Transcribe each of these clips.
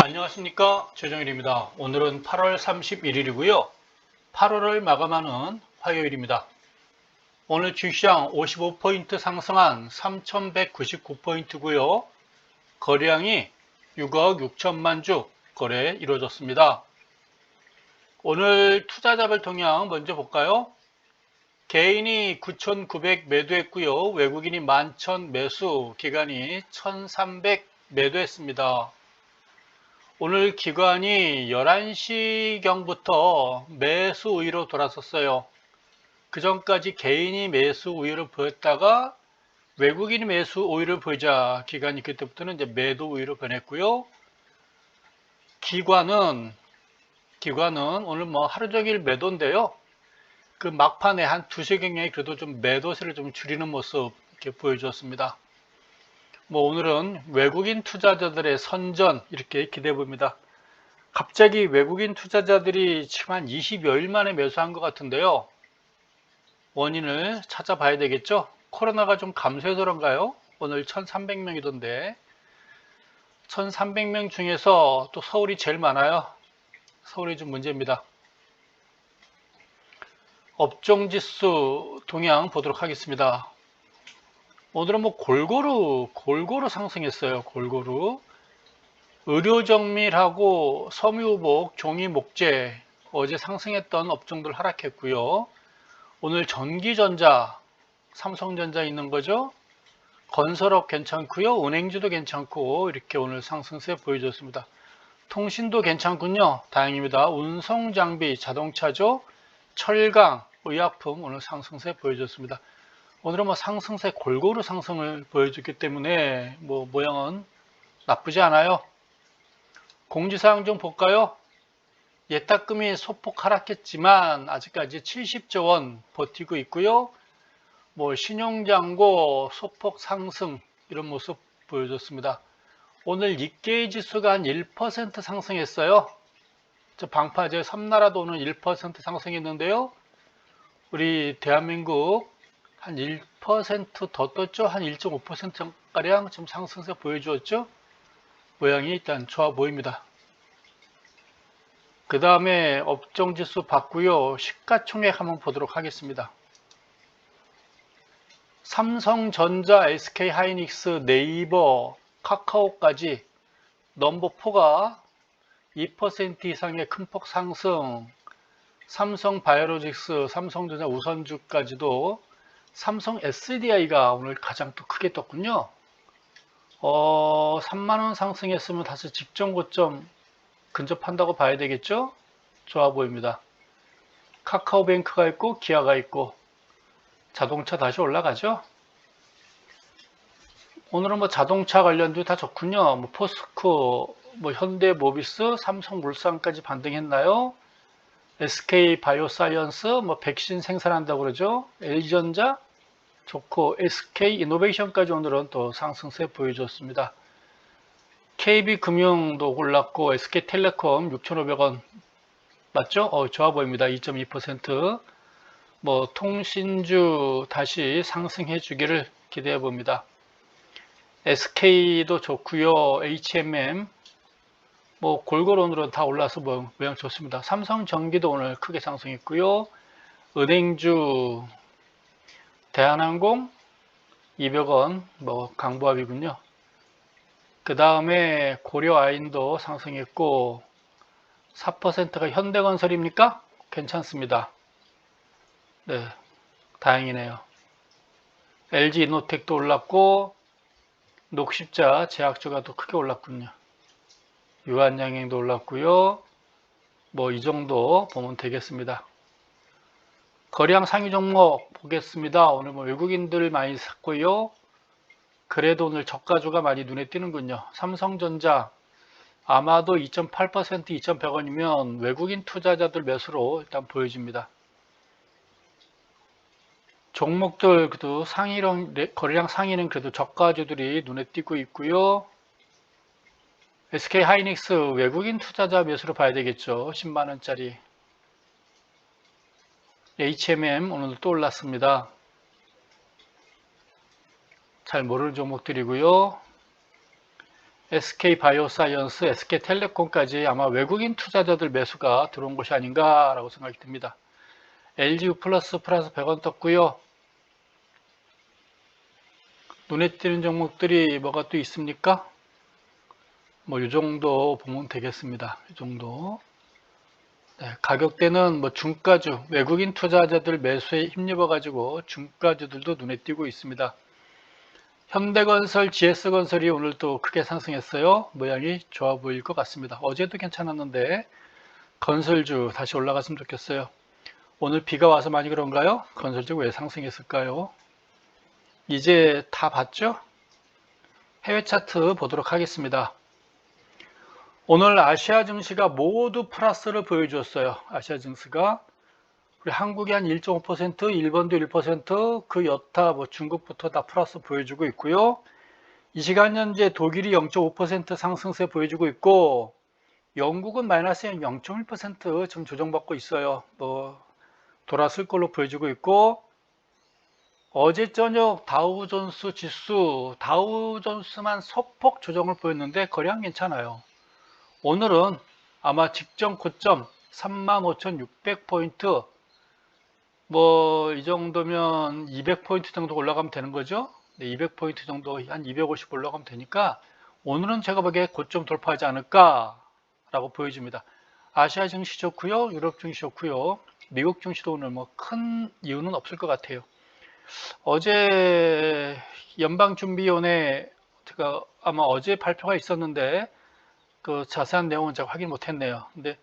안녕하십니까, 최정일입니다. 오늘은 8월 31일이고요. 8월을 마감하는 화요일입니다. 오늘 주시장 55포인트 상승한 3199포인트고요. 거래량이 6억 6천만 주 거래 이루어졌습니다. 오늘 투자자별 동향 먼저 볼까요? 개인이 9,900 매도했고요. 외국인이 11,000 매수, 기관이 1,300 매도했습니다. 오늘 기관이 11시경부터 매수 우위로 돌아섰어요. 그 전까지 개인이 매수 우위를 보였다가 외국인이 매수 우위를 보이자 기관이 그때부터는 이제 매도 우위로 변했고요. 기관은 오늘 뭐 하루 종일 매도인데요. 그 막판에 한 2시 경량이 그래도 좀 매도세를 좀 줄이는 모습 이렇게 보여주었습니다. 뭐 오늘은 외국인 투자자들의 선전 이렇게 기대해 봅니다. 갑자기 외국인 투자자들이 지금 한 20여일 만에 매수한 것 같은데요. 원인을 찾아봐야 되겠죠. 코로나가 좀 감소해서 그런가요? 오늘 1300명이던데 1300명 중에서 또 서울이 제일 많아요. 서울이 좀 문제입니다. 업종지수 동향 보도록 하겠습니다. 오늘은 뭐 골고루 상승했어요. 골고루. 의료정밀하고 섬유복, 종이목재 어제 상승했던 업종들 하락했고요. 오늘 전기전자, 삼성전자 있는 거죠. 건설업 괜찮고요. 은행주도 괜찮고 이렇게 오늘 상승세 보여줬습니다. 통신도 괜찮군요. 다행입니다. 운송장비, 자동차죠. 철강, 의약품 오늘 상승세 보여줬습니다. 오늘은 뭐 상승세 골고루 상승을 보여줬기 때문에 뭐 모양은 나쁘지 않아요. 공지사항 좀 볼까요? 예탁금이 소폭 하락했지만 아직까지 70조 원 버티고 있고요. 뭐 신용잔고 소폭 상승 이런 모습 보여줬습니다. 오늘 니케이 지수가 한 1% 상승했어요. 저 방파제 섬나라도 오늘 1% 상승했는데요. 우리 대한민국 한 1% 더 떴죠. 한 1.5%가량 지금 상승세 보여주었죠. 모양이 일단 좋아 보입니다. 그 다음에 업종지수 봤고요. 시가총액 한번 보도록 하겠습니다. 삼성전자, SK하이닉스, 네이버, 카카오까지 넘버4가 2% 이상의 큰 폭 상승, 삼성바이오로직스, 삼성전자 우선주까지도 삼성 SDI가 오늘 가장 또 크게 떴군요. 3만원 상승했으면 다시 직전 고점 근접한다고 봐야 되겠죠? 좋아 보입니다. 카카오뱅크가 있고 기아가 있고 자동차 다시 올라가죠? 오늘은 뭐 자동차 관련도 다 좋군요. 뭐 포스코, 뭐 현대모비스, 삼성물산까지 반등했나요? SK바이오사이언스, 뭐 백신 생산한다고 그러죠? LG전자 좋고 SK이노베이션까지 오늘은 또 상승세 보여줬습니다. KB금융도 올랐고 SK텔레콤 6,500원 맞죠? 좋아 보입니다. 2.2%. 뭐 통신주 다시 상승해 주기를 기대해 봅니다. SK도 좋고요. HMM 뭐 골고루 오늘은 다 올라서 뭐 모양 좋습니다. 삼성전기도 오늘 크게 상승했고요. 은행주 대한항공 200원 뭐 강보합이군요. 그 다음에 고려아인도 상승했고 4%가 현대건설입니까? 괜찮습니다. 네, 다행이네요. LG이노텍도 올랐고 녹십자 제약주가 더 크게 올랐군요. 유한양행도 올랐고요. 뭐 이 정도 보면 되겠습니다. 거래량 상위 종목 보겠습니다. 오늘 뭐 외국인들 많이 샀고요. 그래도 오늘 저가주가 많이 눈에 띄는군요. 삼성전자 아마도 2.8% 2,100원이면 외국인 투자자들 매수로 일단 보여집니다. 종목들 그래도 거래량 상위는 그래도 저가주들이 눈에 띄고 있고요. SK하이닉스 외국인 투자자 매수로 봐야 되겠죠. 10만원짜리. HMM 오늘도 또 올랐습니다. 잘 모르는 종목들이고요. SK바이오사이언스, SK텔레콤까지 아마 외국인 투자자들 매수가 들어온 것이 아닌가라고 생각이 듭니다. LGU 플러스 100원 떴고요. 눈에 띄는 종목들이 뭐가 또 있습니까? 뭐 이 정도 보면 되겠습니다. 이 정도. 네, 가격대는 뭐 중가주, 외국인 투자자들 매수에 힘입어 가지고 중가주들도 눈에 띄고 있습니다. 현대건설, GS건설이 오늘 또 크게 상승했어요. 모양이 좋아 보일 것 같습니다. 어제도 괜찮았는데 건설주 다시 올라갔으면 좋겠어요. 오늘 비가 와서 많이 그런가요? 건설주 왜 상승했을까요? 이제 다 봤죠? 해외 차트 보도록 하겠습니다. 오늘 아시아 증시가 모두 플러스를 보여주었어요. 아시아 증시가 우리 한국이 한 1.5%, 일본도 1%, 그 여타 뭐 중국부터 다 플러스 보여주고 있고요. 이 시간 현재 독일이 0.5% 상승세 보여주고 있고 영국은 마이너스 0.1% 좀 조정받고 있어요. 뭐 돌아설 걸로 보여주고 있고 어제 저녁 다우존스 지수, 다우존스만 소폭 조정을 보였는데 거래량 괜찮아요. 오늘은 아마 직전 고점 35,600포인트 뭐 이 정도면 200포인트 정도 올라가면 되는 거죠. 200포인트 정도 한 250 올라가면 되니까 오늘은 제가 보기에 고점 돌파하지 않을까 라고 보여집니다. 아시아 증시 좋고요. 유럽 증시 좋고요. 미국 증시도 오늘 뭐 큰 이유는 없을 것 같아요. 어제 연방준비위원회 제가 아마 어제 발표가 있었는데 그 자세한 내용은 제가 확인 못했네요. 근데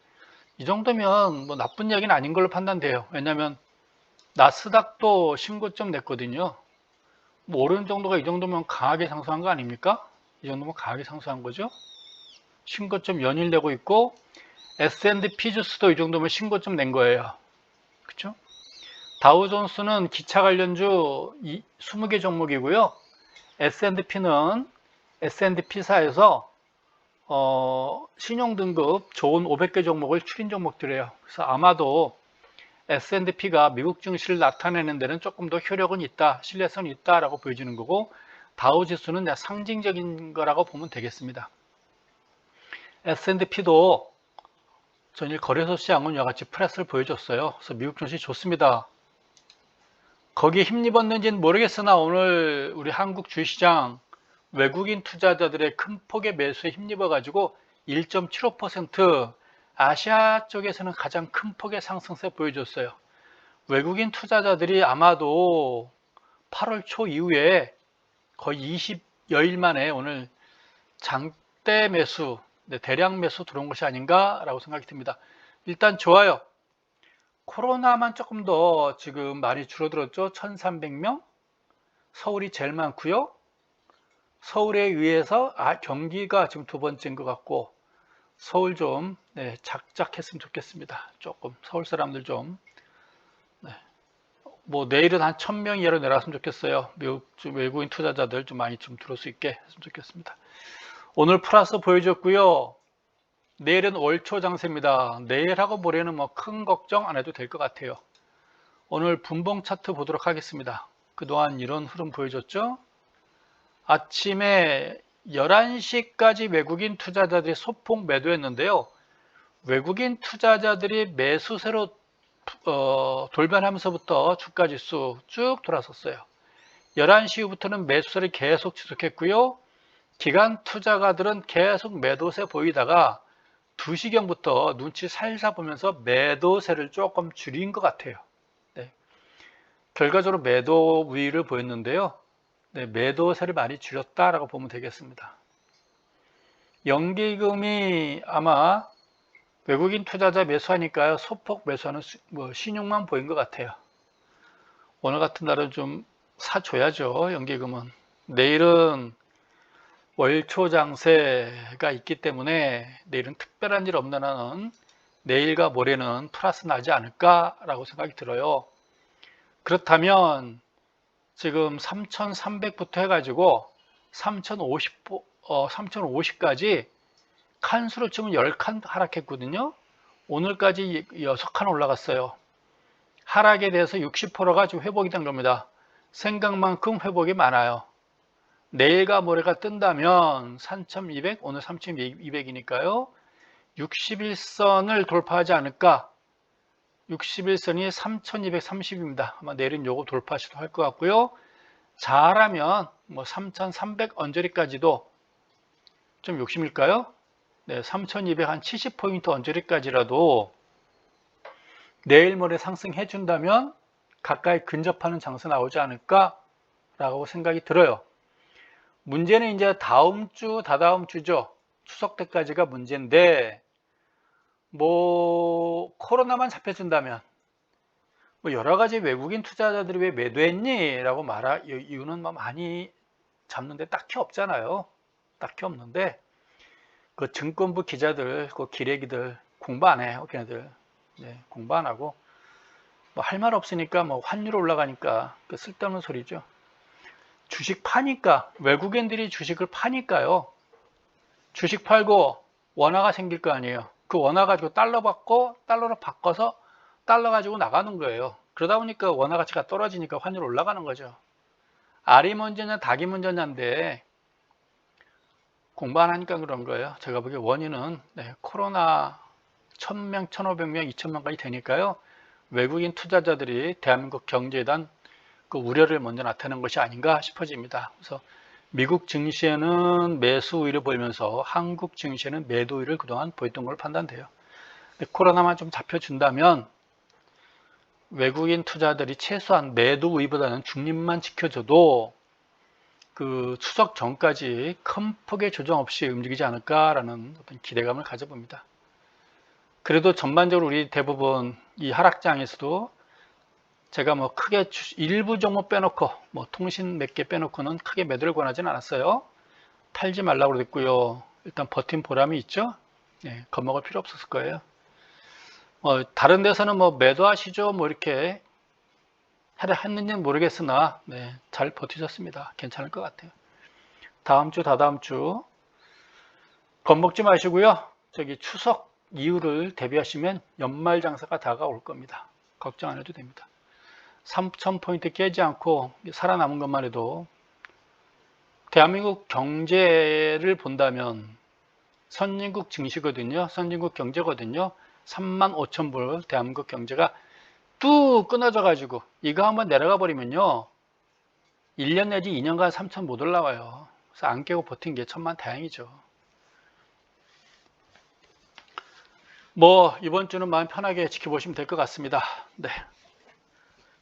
이 정도면 뭐 나쁜 이야기는 아닌 걸로 판단돼요. 왜냐하면 나스닥도 신고점 냈거든요. 뭐 오른 정도가 이 정도면 강하게 상승한 거 아닙니까? 이 정도면 강하게 상승한 거죠. 신고점 연일 내고 있고 S&P 지수도 이 정도면 신고점 낸 거예요. 그렇죠? 다우존스는 기차 관련주 20개 종목이고요. S&P는 S&P사에서 신용등급 좋은 500개 종목을 추린 종목들이에요. 그래서 아마도 S&P가 미국 증시를 나타내는 데는 조금 더 효력은 있다, 신뢰성이 있다라고 보여지는 거고 다우지수는 상징적인 거라고 보면 되겠습니다. S&P도 전일 거래소 시장은 이와 같이 플러스를 보여줬어요. 그래서 미국 증시 좋습니다. 거기에 힘입었는지는 모르겠으나 오늘 우리 한국 주시장 외국인 투자자들의 큰 폭의 매수에 힘입어 가지고 1.75% 아시아 쪽에서는 가장 큰 폭의 상승세 보여줬어요. 외국인 투자자들이 아마도 8월 초 이후에 거의 20여일 만에 오늘 장대 매수, 대량 매수 들어온 것이 아닌가라고 생각이 듭니다. 일단 좋아요. 코로나만 조금 더 지금 많이 줄어들었죠. 1,300명. 서울이 제일 많고요. 서울에 의해서 경기가 지금 두 번째인 것 같고 서울 좀 작작했으면 좋겠습니다. 조금 서울 사람들 좀 뭐 내일은 한 1,000명 이하로 내려왔으면 좋겠어요. 외국인 투자자들 좀 많이 좀 들어올 수 있게 했으면 좋겠습니다. 오늘 플러스 보여줬고요. 내일은 월초 장세입니다. 내일하고 모레는 뭐 큰 걱정 안 해도 될 것 같아요. 오늘 분봉 차트 보도록 하겠습니다. 그동안 이런 흐름 보여줬죠. 아침에 11시까지 외국인 투자자들이 소폭 매도했는데요. 외국인 투자자들이 매수세로 돌변하면서부터 주가지수 쭉 돌아섰어요. 11시 이후부터는 매수세를 계속 지속했고요. 기관 투자가들은 계속 매도세 보이다가 2시경부터 눈치 살살 보면서 매도세를 조금 줄인 것 같아요. 네. 결과적으로 매도 우위를 보였는데요. 매도세를 많이 줄였다라고 보면 되겠습니다. 연기금이 아마 외국인 투자자 매수하니까요. 소폭 매수하는 신용만 보인 것 같아요. 오늘 같은 날은 좀 사줘야죠. 연기금은. 내일은 월초 장세가 있기 때문에 내일은 특별한 일 없는 한은 내일과 모레는 플러스 나지 않을까라고 생각이 들어요. 그렇다면 지금 3,300부터 해가지고 3,050까지 칸수로 치면 10칸 하락했거든요. 오늘까지 6칸 올라갔어요. 하락에 대해서 60%가 지금 회복이 된 겁니다. 생각만큼 회복이 많아요. 내일과 모레가 뜬다면 3200, 오늘 3200이니까요. 61선을 돌파하지 않을까? 61선이 3230입니다. 아마 내일은 요거 돌파 시도할 것 같고요. 잘하면 뭐 3300 언저리까지도 좀 욕심일까요? 네, 3200 한 70포인트 언저리까지라도 내일 모레 상승해 준다면 가까이 근접하는 장세 나오지 않을까 라고 생각이 들어요. 문제는 이제 다음 주, 다다음 주죠. 추석 때까지가 문제인데 뭐 코로나만 잡혀준다면 뭐 여러 가지 외국인 투자자들이 왜 매도했니? 라고 말할 이유는 뭐 많이 잡는데 딱히 없잖아요. 딱히 없는데 그 증권부 기자들, 그 기레기들 공부 안 해요. 걔네들. 네, 공부 안 하고 뭐 할 말 없으니까 뭐 환율 올라가니까 그 쓸데없는 소리죠. 주식 파니까 외국인들이 주식을 파니까요. 주식 팔고 원화가 생길 거 아니에요. 그 원화 가지고 달러 받고 달러로 바꿔서 달러 가지고 나가는 거예요. 그러다 보니까 원화 가치가 떨어지니까 환율 올라가는 거죠. 알이 먼저냐 닭이 먼저냐인데 공부 안 하니까 그런 거예요. 제가 보기에 원인은 코로나 1000명, 1500명, 2000명까지 되니까요. 외국인 투자자들이 대한민국 경제에 대한 그 우려를 먼저 나타낸 것이 아닌가 싶어집니다. 그래서 미국 증시에는 매수 우위를 보이면서 한국 증시에는 매도 우위를 그동안 보였던 걸로 판단돼요. 근데 코로나만 좀 잡혀준다면 외국인 투자들이 최소한 매도 우위보다는 중립만 지켜줘도 그 추석 전까지 큰 폭의 조정 없이 움직이지 않을까라는 어떤 기대감을 가져봅니다. 그래도 전반적으로 우리 대부분 이 하락장에서도 제가 뭐 크게 일부 종목 빼놓고 뭐 통신 몇 개 빼놓고는 크게 매도를 권하지는 않았어요. 팔지 말라고 그랬고요. 일단 버틴 보람이 있죠. 네, 겁먹을 필요 없었을 거예요. 다른 데서는 뭐 매도하시죠 뭐 이렇게 했는지는 모르겠으나 네, 잘 버티셨습니다. 괜찮을 것 같아요. 다음 주, 다다음 주 겁먹지 마시고요. 저기 추석 이후를 대비하시면 연말 장사가 다가올 겁니다. 걱정 안 해도 됩니다. 3000포인트 깨지 않고 살아남은 것만 해도 대한민국 경제를 본다면 선진국 증시거든요. 선진국 경제거든요. 35,000불 대한민국 경제가 뚝 끊어져 가지고 이거 한번 내려가 버리면요. 1년 내지 2년간 3,000 못 올라와요. 그래서 안 깨고 버틴 게 천만다행이죠. 뭐 이번 주는 마음 편하게 지켜보시면 될 것 같습니다. 네.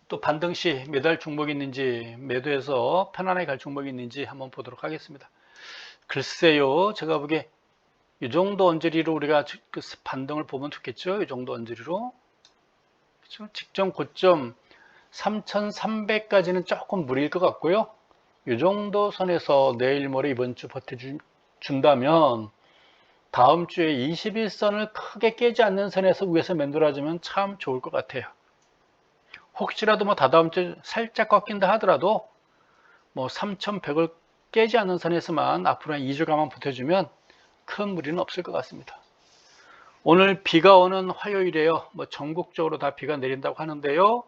또 반등시 매도할 종목이 있는지 매도해서 편안하게 갈 종목이 있는지 한번 보도록 하겠습니다. 글쎄요. 제가 보기에 이 정도 언저리로 우리가 그 반등을 보면 좋겠죠. 이 정도 언저리로. 그렇죠? 직전 고점 3,300까지는 조금 무리일 것 같고요. 이 정도 선에서 내일 모레 이번 주 버텨준다면 다음 주에 21선을 크게 깨지 않는 선에서 위에서 맨돌아주면 참 좋을 것 같아요. 혹시라도 뭐 다다음 주 살짝 꺾인다 하더라도 뭐 3,100을 깨지 않는 선에서만 앞으로 한 2주간만 버텨주면 큰 무리는 없을 것 같습니다. 오늘 비가 오는 화요일이에요. 뭐 전국적으로 다 비가 내린다고 하는데요.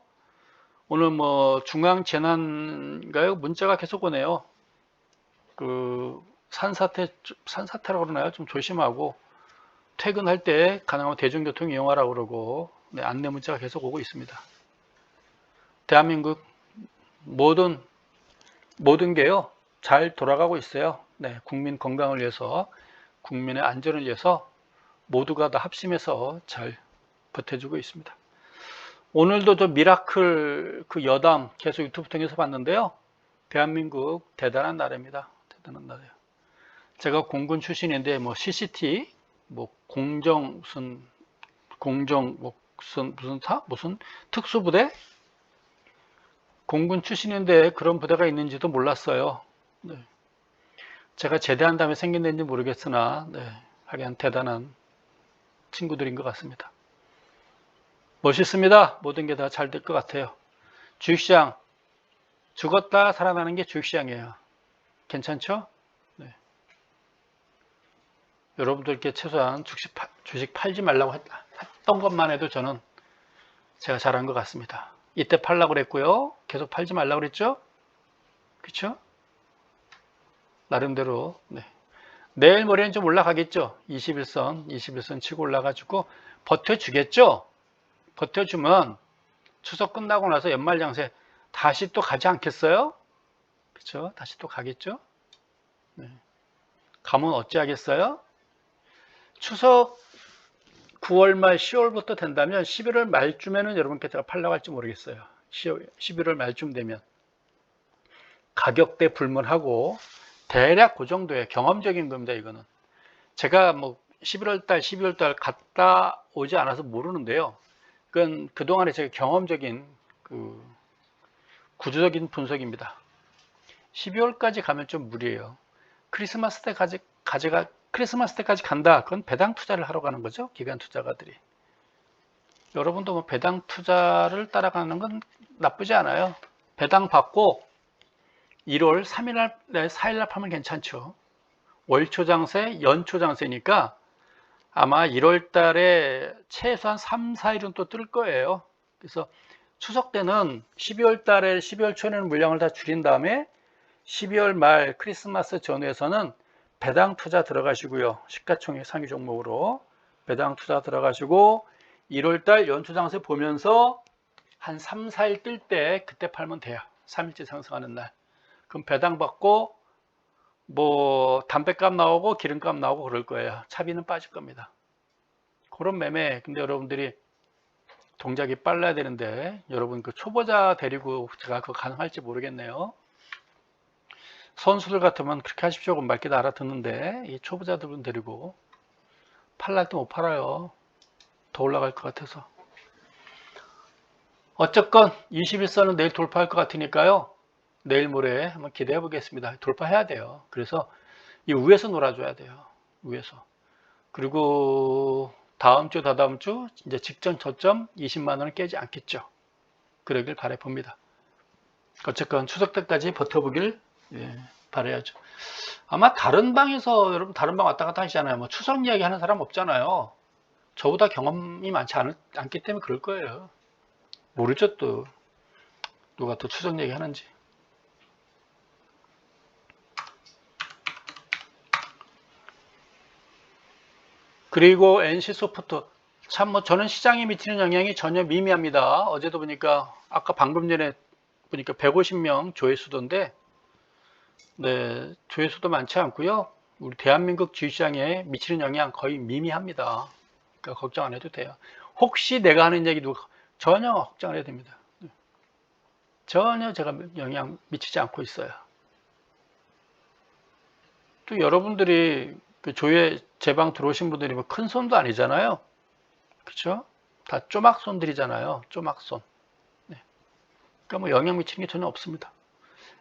오늘 뭐 중앙재난인가요? 문자가 계속 오네요. 그 산사태라고 그러나요? 좀 조심하고 퇴근할 때 가능하면 대중교통 이용하라고 그러고 네, 안내 문자가 계속 오고 있습니다. 대한민국 모든 게요 잘 돌아가고 있어요. 네, 국민 건강을 위해서 국민의 안전을 위해서 모두가 다 합심해서 잘 버텨주고 있습니다. 오늘도 저 미라클 그 여담 계속 유튜브 통해서 봤는데요. 대한민국 대단한 나라입니다. 대단한 나라예요. 제가 공군 출신인데 뭐 CCT 뭐 무슨 특수부대 공군 출신인데 그런 부대가 있는지도 몰랐어요. 네. 제가 제대한 다음에 생긴 데인지 모르겠으나 네, 하여간 대단한 친구들인 것 같습니다. 멋있습니다. 모든 게 다 잘 될 것 같아요. 주식시장 죽었다 살아나는 게 주식시장이에요. 괜찮죠? 네. 여러분들께 최소한 주식 팔지 말라고 했던 것만 해도 저는 제가 잘한 것 같습니다. 이때 팔라고 그랬고요. 계속 팔지 말라고 그랬죠? 그렇죠? 나름대로. 네. 내일 모레는 좀 올라가겠죠. 21선 치고 올라가지고 버텨주겠죠. 버텨주면 추석 끝나고 나서 연말 장세 다시 또 가지 않겠어요? 그렇죠? 다시 또 가겠죠. 네. 가면 어찌하겠어요? 추석 9월 말 10월부터 된다면 11월 말쯤에는 여러분께 제가 팔라고 할지 모르겠어요. 11월 말쯤 되면 가격대 불문하고 대략 그 정도의 경험적인 겁니다. 이거는 제가 뭐 11월 달 12월 달 갔다 오지 않아서 모르는데요. 그건 그동안에 제가 경험적인 그 구조적인 분석입니다. 12월까지 가면 좀 무리예요. 크리스마스 때까지 간다. 그건 배당 투자를 하러 가는 거죠. 기관 투자가들이. 여러분도 뭐 배당 투자를 따라가는 건 나쁘지 않아요. 배당 받고 1월 3일 날, 4일 날 팔면 괜찮죠. 월초 장세, 연초 장세니까 아마 1월 달에 최소한 3, 4일은 또 뜰 거예요. 그래서 추석 때는 12월 달에 12월 초에는 물량을 다 줄인 다음에 12월 말 크리스마스 전후에서는 배당 투자 들어가시고요. 시가총액 상위 종목으로 배당 투자 들어가시고 1월 달 연초 장세 보면서 한 3, 4일 뜰 때 그때 팔면 돼요. 3일째 상승하는 날. 그럼 배당 받고 뭐 담배값 나오고 기름값 나오고 그럴 거예요. 차비는 빠질 겁니다. 그런 매매. 근데 여러분들이 동작이 빨라야 되는데 여러분 그 초보자 데리고 제가 그거 가능할지 모르겠네요. 선수들 같으면 그렇게 하십시오. 그럼 맑게도 알아듣는데 이 초보자들은 데리고 팔랄 때 못 팔아요. 더 올라갈 것 같아서. 어쨌건 21선은 내일 돌파할 것 같으니까요. 내일 모레 한번 기대해 보겠습니다. 돌파해야 돼요. 그래서 이 위에서 놀아줘야 돼요. 위에서. 그리고 다음 주, 다다음 주 이제 직전 저점 20만 원을 깨지 않겠죠. 그러길 바래 봅니다. 어쨌건 추석 때까지 버텨보길 바라야죠. 아마 다른 방에서 여러분 다른 방 왔다 갔다 하시잖아요. 뭐 추석 이야기 하는 사람 없잖아요. 저보다 경험이 많지 않기 때문에 그럴 거예요. 모르죠 또 누가 또 추석 얘기 하는지. 그리고 NC소프트 참 뭐 저는 시장에 미치는 영향이 전혀 미미합니다. 어제도 보니까 아까 방금 전에 보니까 150명 조회수던데 네, 조회수도 많지 않고요. 우리 대한민국 주식시장에 미치는 영향 거의 미미합니다. 그러니까 걱정 안 해도 돼요. 혹시 내가 하는 얘기 누가 전혀 걱정 안 해도 됩니다. 전혀 제가 영향 미치지 않고 있어요. 또 여러분들이 그 조회 제 방 들어오신 분들이 뭐 큰 손도 아니잖아요. 그렇죠? 다 쪼막손들이잖아요. 쪼막손. 네. 그러니까 뭐 영향 미치는 게 전혀 없습니다.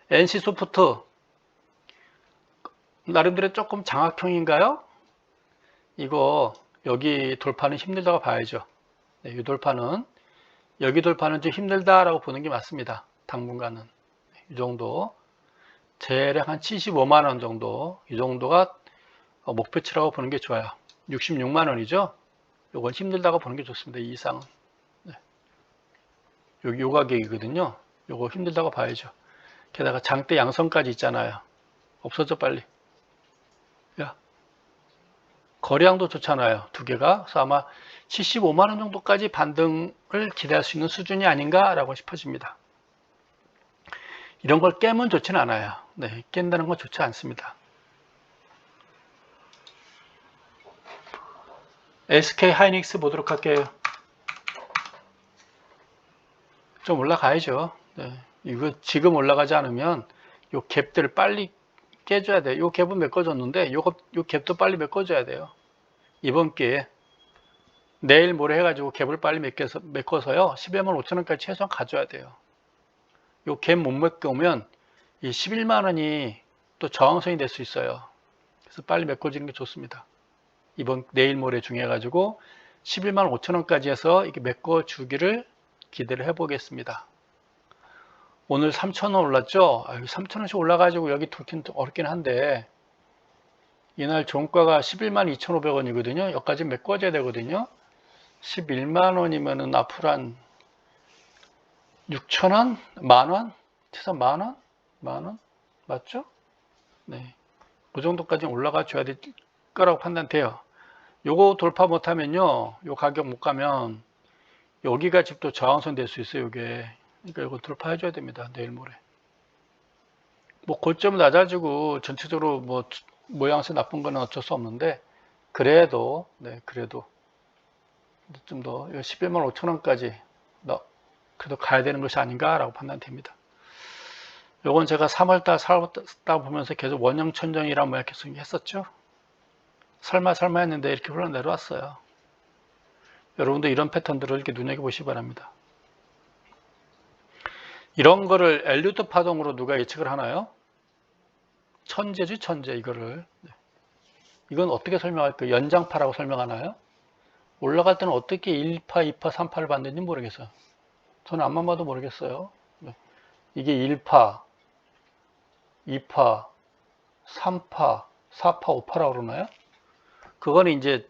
NC소프트 나름대로 조금 장악형인가요? 이거 여기 돌파는 힘들다고 봐야죠. 네, 이 돌파는 여기 돌파는 좀 힘들다라고 보는 게 맞습니다. 당분간은 이 정도 대략 한 75만 원 정도 이 정도가 목표치라고 보는 게 좋아요. 66만 원이죠. 요건 힘들다고 보는 게 좋습니다. 이 이상은 네. 요 가격이거든요. 요거 힘들다고 봐야죠. 게다가 장대 양성까지 있잖아요. 없어져 빨리. 야, 거래량도 좋잖아요. 두 개가. 그래서 아마 75만 원 정도까지 반등을 기대할 수 있는 수준이 아닌가라고 싶어집니다. 이런 걸 깨면 좋지는 않아요. 네, 깬다는 건 좋지 않습니다. SK 하이닉스 보도록 할게요. 좀 올라가야죠. 네, 이거 지금 올라가지 않으면 요 갭들을 빨리 깨줘야 돼요. 요 갭은 메꿔줬는데 요 갭도 빨리 메꿔줘야 돼요. 이번 기회에 내일 모레 해가지고 갭을 빨리 메꿔서요. 11만 5천 원까지 최소한 가져야 돼요. 요 갭 못 메꿔오면 이 11만 원이 또 저항선이 될 수 있어요. 그래서 빨리 메꿔지는 게 좋습니다. 이번 내일 모레 중에 가지고 11만 5천 원까지 해서 이렇게 메꿔주기를 기대를 해보겠습니다. 오늘 3,000원 올랐죠? 3,000원씩 올라가지고 여기 돌긴 어렵긴 한데 이날 종가가 11만 2,500원이거든요. 여기까지 메꿔줘야 되거든요. 11만 원이면은 앞으로 한 6,000원? 만원? 최소 만원? 만원? 맞죠? 네. 그 정도까지는 올라가 줘야 될 거라고 판단돼요. 요거 돌파 못하면요, 요 가격 못 가면 여기가 지금 또 저항선 될 수 있어요. 요게. 그러니까 이거 돌파해 줘야 됩니다. 내일 모레. 뭐 고점 낮아지고 전체적으로 뭐 모양새 나쁜 거는 어쩔 수 없는데, 그래도 그래도 좀 더 11만 5천 원까지 그래도 가야 되는 것이 아닌가라고 판단됩니다. 요건 제가 3월달 4월달 보면서 계속 원형천정이란 모양 계속 했었죠. 설마 했는데 이렇게 흘러내려왔어요. 여러분도 이런 패턴들을 이렇게 눈여겨보시기 바랍니다. 이런 거를 엘리트 파동으로 누가 예측을 하나요? 천재지, 천재. 이거를. 이건 어떻게 설명할까요? 연장파라고 설명하나요? 올라갈 때는 어떻게 1파, 2파, 3파를 봤는지 모르겠어요. 저는 앞만 봐도 모르겠어요. 이게 1파, 2파, 3파, 4파, 5파라고 그러나요? 그거는 이제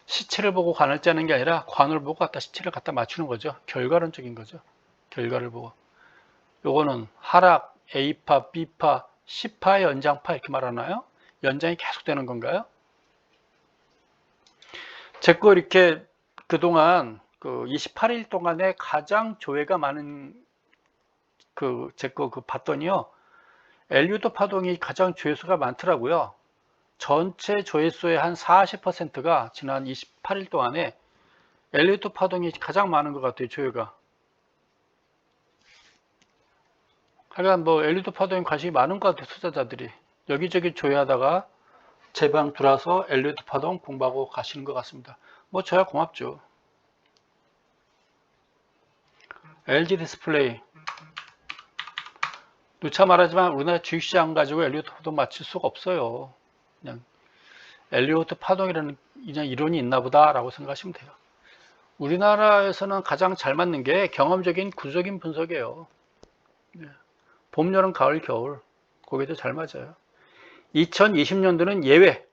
시체를 보고 관을 짜는 게 아니라 관을 보고 갖다 시체를 갖다 맞추는 거죠. 결과론적인 거죠. 결과를 보고. 요거는 하락, A파, B파, C파의 연장파 이렇게 말하나요? 연장이 계속 되는 건가요? 제 거 이렇게 그동안 그 28일 동안에 가장 조회가 많은 제 거 봤더니요. 엘리오트 파동이 가장 조회수가 많더라고요. 전체 조회수의 한 40%가 지난 28일 동안에 엘리오트 파동이 가장 많은 것 같아요. 조회가. 하여간 뭐 엘리오트 파동에 관심이 많은 것 같아요. 투자자들이. 여기저기 조회하다가 제 방 들어와서 엘리오트 파동 공부하고 가시는 것 같습니다. 뭐 저야 고맙죠. LG 디스플레이. 누차 말하지만 우리나라 주식시장 가지고 엘리오트 파동 맞출 수가 없어요. 그냥 엘리오트 파동이라는 그냥 이론이 있나 보다라고 생각하시면 돼요. 우리나라에서는 가장 잘 맞는 게 경험적인 구조적인 분석이에요. 봄, 여름, 가을, 겨울 거기도 잘 맞아요. 2020년도는 예외.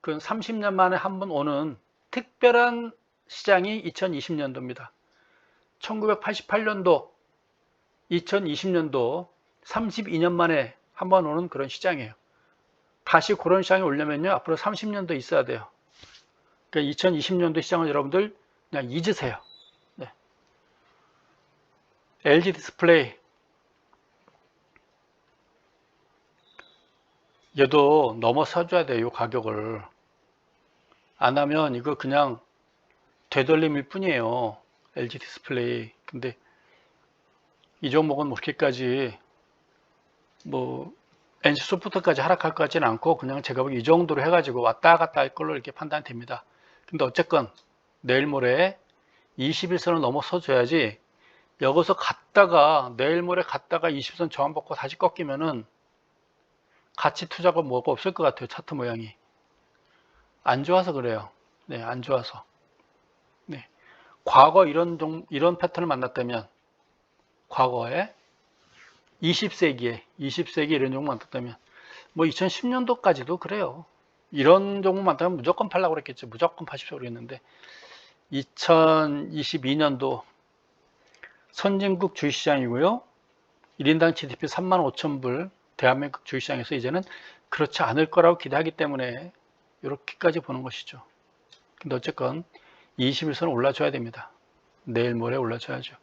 그건 30년 만에 한 번 오는 특별한 시장이 2020년도입니다. 1988년도, 2020년도 32년 만에 한 번 오는 그런 시장이에요. 다시 그런 시장이 오려면요, 앞으로 30년도 있어야 돼요. 그러니까 2020년도 시장을 여러분들 그냥 잊으세요. 네. LG 디스플레이. 얘도 넘어서줘야 돼요, 이 가격을. 안 하면 이거 그냥 되돌림일 뿐이에요. LG 디스플레이. 근데 이 종목은 그렇게까지 뭐 NC소프트까지 하락할 것 같지는 않고 그냥 제가 보기 이 정도로 해가지고 왔다 갔다 할 걸로 이렇게 판단됩니다. 근데 어쨌건 내일 모레 21선을 넘어서 줘야지, 여기서 갔다가 내일 모레 갔다가 20선 저항 받고 다시 꺾이면은 가치 투자가 뭐가 없을 것 같아요. 차트 모양이 안 좋아서 그래요. 네, 안 좋아서. 네, 과거 이런 패턴을 만났다면, 과거에 20세기에 이런 종목 만났다면, 뭐 2010년도까지도 그래요. 이런 종목 만나면 무조건 팔라고 그랬겠죠. 무조건 파십시오 그랬는데, 2022년도 선진국 주식시장이고요. 1인당 GDP 35,000불 대한민국 주식시장에서 이제는 그렇지 않을 거라고 기대하기 때문에 이렇게까지 보는 것이죠. 근데 어쨌건 21선 올라줘야 됩니다. 내일 모레 올라줘야죠.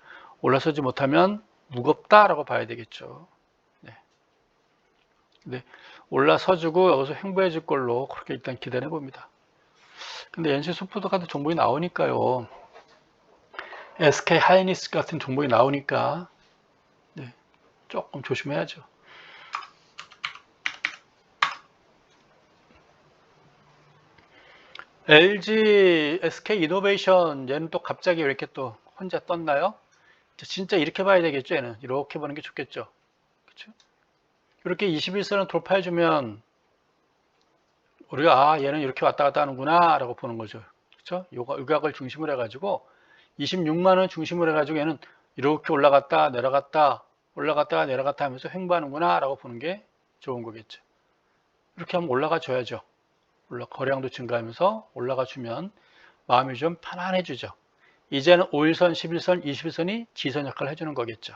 올라서지 못하면 무겁다라고 봐야 되겠죠. 네. 근데 올라서주고 여기서 횡보해 줄 걸로 그렇게 일단 기대해 봅니다. 근데 NC소프트 같은 종목이 나오니까요. SK 하이닉스 같은 종목이 나오니까 네, 조금 조심해야죠. LG, SK 이노베이션, 얘는 또 갑자기 왜 이렇게 또 혼자 떴나요? 진짜 이렇게 봐야 되겠죠, 얘는. 이렇게 보는 게 좋겠죠. 그렇죠? 이렇게 21선을 돌파해주면 우리가 얘는 이렇게 왔다 갔다 하는구나 라고 보는 거죠. 그렇죠? 요각을 중심으로 해가지고 26만 원 중심으로 해가지고 얘는 이렇게 올라갔다 내려갔다 올라갔다가 내려갔다 하면서 횡보하는구나 라고 보는 게 좋은 거겠죠. 이렇게 하면 올라가 줘야죠. 거래량도 증가하면서 올라가 주면 마음이 좀 편안해지죠. 이제는 5일선, 11선, 21선이 지선 역할을 해주는 거겠죠.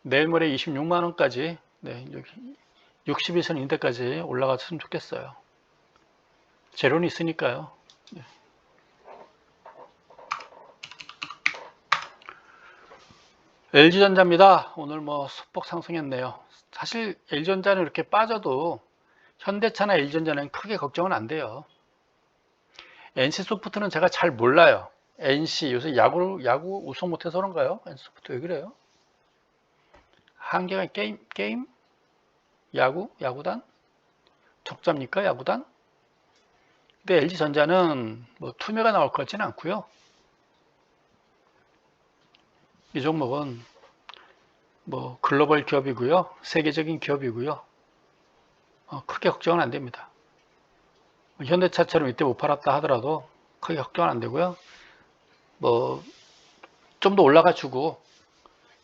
내일 모레 26만원까지, 네, 60일선 인대까지 올라갔으면 좋겠어요. 재론이 있으니까요. 네. LG전자입니다. 오늘 뭐 소폭 상승했네요. 사실 LG전자는 이렇게 빠져도 현대차나 LG전자는 크게 걱정은 안 돼요. NC소프트는 제가 잘 몰라요. NC 요새 야구 우승 못해서 그런가요? NC소프트 왜 그래요? 한계가 게임? 야구단? 적자입니까? 야구단? 근데 LG전자는 뭐 투매가 나올 것 같지는 않고요. 이 종목은 뭐 글로벌 기업이고요. 세계적인 기업이고요. 크게 걱정은 안 됩니다. 현대차처럼 이때 못 팔았다 하더라도 크게 걱정은 안 되고요. 뭐 좀 더 올라가지고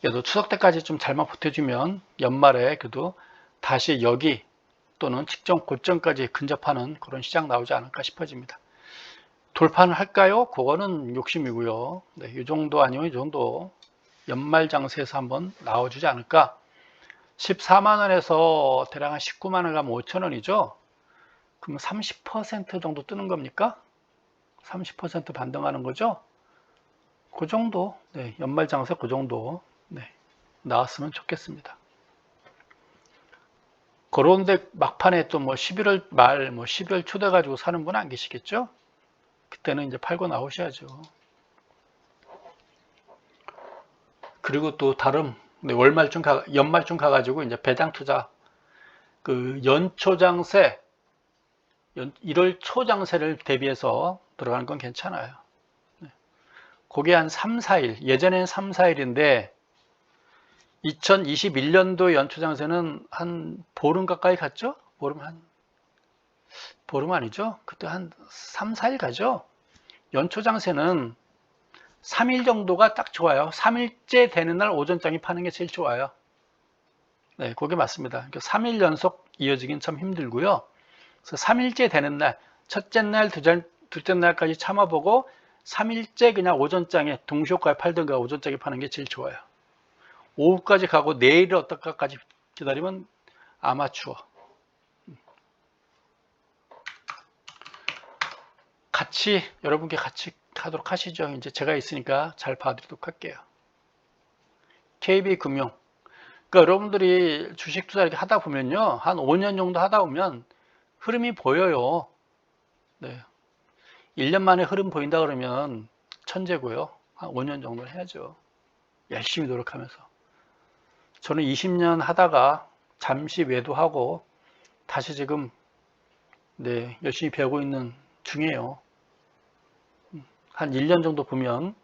얘도 추석 때까지 좀 잘만 버텨주면 연말에 그래도 다시 여기 또는 직전 고점까지 근접하는 그런 시장 나오지 않을까 싶어집니다. 돌파는 할까요? 그거는 욕심이고요. 네, 이 정도 아니면 이 정도 연말 장세에서 한번 나와주지 않을까. 14만원에서 대략 한 19만원 가면 5천원이죠. 그럼 30% 정도 뜨는 겁니까? 30% 반등하는 거죠? 그 정도, 네, 연말 장세 그 정도, 네, 나왔으면 좋겠습니다. 그런데 막판에 또 뭐 11월 말, 뭐 12월 초 돼가지고 사는 분 안 계시겠죠? 그때는 이제 팔고 나오셔야죠. 그리고 또 다른, 네, 연말쯤 가가지고 이제 배당 투자, 그 연초 장세, 1월 초 장세를 대비해서 들어가는 건 괜찮아요. 그게 한 3, 4일, 예전에는 3, 4일인데 2021년도 연초 장세는 한 보름 가까이 갔죠? 보름 아니죠? 그때 한 3, 4일 가죠? 연초 장세는 3일 정도가 딱 좋아요. 3일째 되는 날 오전장이 파는 게 제일 좋아요. 네, 그게 맞습니다. 그러니까 3일 연속 이어지긴 참 힘들고요. 그래서 3일째 되는 날, 첫째 날, 둘째 날까지 참아보고 3일째 그냥 오전장에 동시효과에 팔든가 오전장에 파는 게 제일 좋아요. 오후까지 가고 내일을 어떨까까지 기다리면 아마추어. 여러분께 같이 하도록 하시죠. 이제 제가 있으니까 잘 봐드리도록 할게요. KB금융. 그러니까 여러분들이 주식 투자 이렇게 하다 보면요. 한 5년 정도 하다 보면 흐름이 보여요. 네. 1년 만에 흐름 보인다 그러면 천재고요. 한 5년 정도 해야죠. 열심히 노력하면서. 저는 20년 하다가 잠시 외도하고 다시 지금 네, 열심히 배우고 있는 중이에요. 한 1년 정도 보면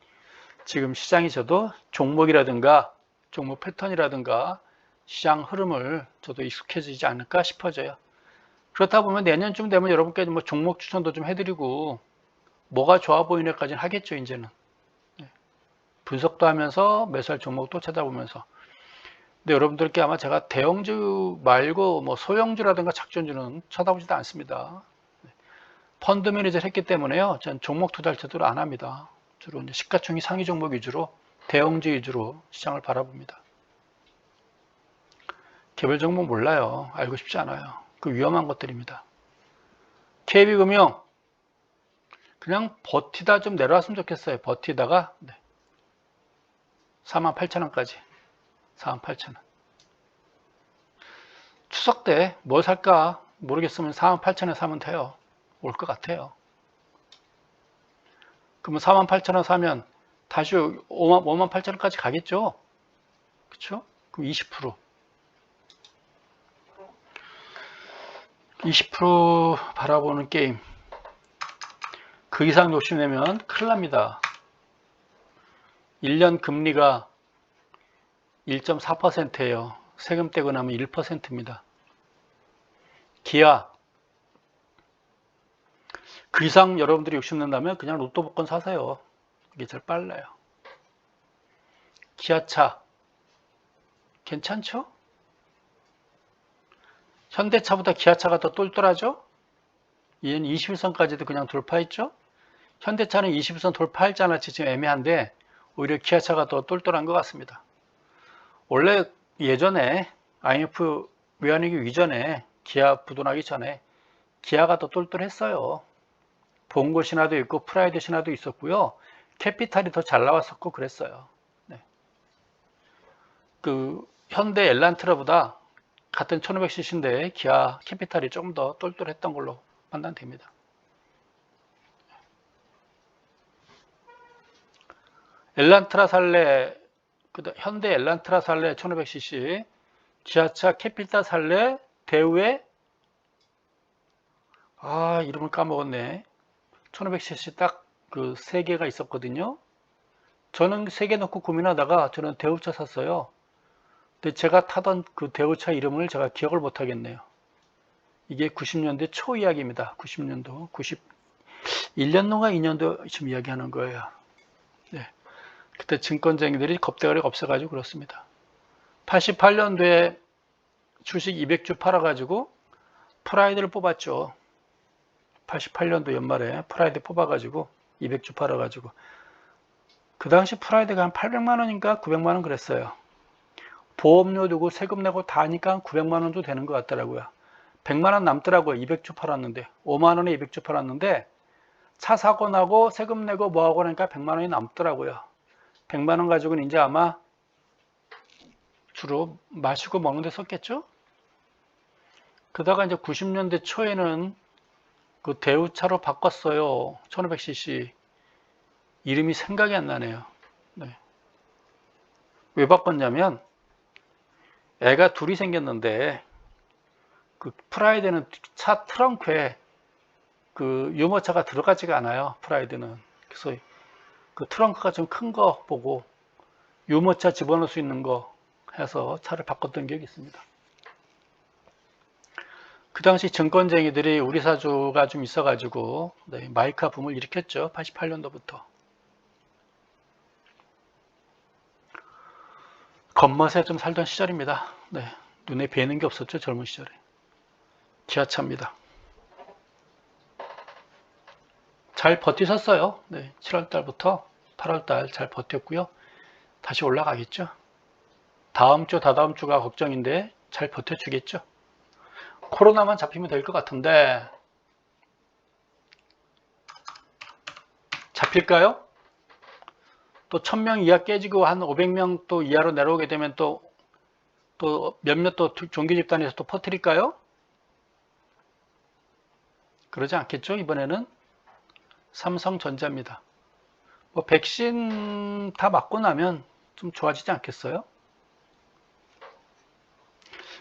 지금 시장이 저도 종목이라든가 종목 패턴이라든가 시장 흐름을 저도 익숙해지지 않을까 싶어져요. 그렇다 보면 내년쯤 되면 여러분께 뭐 종목 추천도 좀 해드리고 뭐가 좋아 보이냐까지는 하겠죠. 이제는 분석도 하면서 매수할 종목도 찾아보면서. 근데 여러분들께 아마 제가 대형주 말고 뭐 소형주라든가 작전주는 쳐다보지도 않습니다. 펀드 매니저를 했기 때문에요. 전 종목 투자를 제대로 안 합니다. 주로 이제 시가총액 상위 종목 위주로 대형주 위주로 시장을 바라봅니다. 개별 종목 몰라요. 알고 싶지 않아요. 그 위험한 것들입니다. KB금융 그냥 버티다 좀 내려왔으면 좋겠어요. 버티다가 48,000원까지 48,000원. 추석 때 뭘 살까 모르겠으면 48,000원 사면 돼요. 올 것 같아요. 그러면 48,000원 사면 다시 58,000원까지 가겠죠? 그쵸? 그럼 20% 바라보는 게임. 그 이상 욕심내면 큰일 납니다. 1년 금리가 1.4%예요. 세금 떼고 나면 1%입니다. 기아. 그 이상 여러분들이 욕심낸다면 그냥 로또 복권 사세요. 이게 제일 빨라요. 기아차. 괜찮죠? 현대차보다 기아차가 더 똘똘하죠? 얘는 21선까지도 그냥 돌파했죠? 현대차는 21선 돌파할지 안 할지 지금 애매한데 오히려 기아차가 더 똘똘한 것 같습니다. 원래 예전에 IMF 외환위기 이전에 기아 부도나기 전에 기아가 더 똘똘했어요. 봉고 신화도 있고 프라이드 신화도 있었고요. 캐피탈이 더 잘 나왔었고 그랬어요. 네. 그 현대 엘란트라보다 같은 1500cc인데 기아 캐피탈이 조금 더 똘똘했던 걸로 판단됩니다. 엘란트라 살래, 현대 엘란트라 살래 1500cc, 기아차 캐피탈 살래 대우의 이름을 까먹었네. 1500cc 딱 그 세 개가 있었거든요. 저는 세 개 넣고 고민하다가 저는 대우차 샀어요. 근데 제가 타던 그 대우차 이름을 제가 기억을 못 하겠네요. 이게 90년대 초 이야기입니다. 90년도, 91년도가 2년도 지금 이야기하는 거예요. 네. 그때 증권쟁이들이 겁대가리가 없어가지고 그렇습니다. 88년도에 주식 200주 팔아가지고 프라이드를 뽑았죠. 88년도 연말에 프라이드 뽑아가지고 200주 팔아가지고 그 당시 프라이드가 한 800만원인가 900만원 그랬어요. 보험료 두고 세금 내고 다 하니까 900만원도 되는 것 같더라고요. 100만원 남더라고요. 200주 팔았는데 5만원에 200주 팔았는데 차 사고 나고 세금 내고 뭐하고 하니까 100만원이 남더라고요. 100만원 가지고는 이제 아마 주로 마시고 먹는 데 썼겠죠? 그러다가 이제 90년대 초에는 그 대우차로 바꿨어요. 1500cc. 이름이 생각이 안 나네요. 네. 왜 바꿨냐면 애가 둘이 생겼는데 그 프라이드는 차 트렁크에 그 유모차가 들어가지가 않아요. 프라이드는. 그래서 그 트렁크가 좀 큰 거 보고 유모차 집어넣을 수 있는 거 해서 차를 바꿨던 기억이 있습니다. 그 당시 증권쟁이들이 우리 사주가 좀 있어가지고 네, 마이카 붐을 일으켰죠. 88년도부터. 겉멋에 좀 살던 시절입니다. 네, 눈에 뵈는 게 없었죠. 젊은 시절에. 기아차입니다. 잘 버티셨어요. 네, 7월달부터 8월달 잘 버텼고요. 다시 올라가겠죠. 다음 주, 다다음 주가 걱정인데 잘 버텨주겠죠. 코로나만 잡히면 될 것 같은데 잡힐까요? 또 1000명 이하 깨지고 한 500명 또 이하로 내려오게 되면 또 몇몇 또 종교 집단에서 또 퍼뜨릴까요? 그러지 않겠죠. 이번에는 삼성전자입니다. 뭐 백신 다 맞고 나면 좀 좋아지지 않겠어요?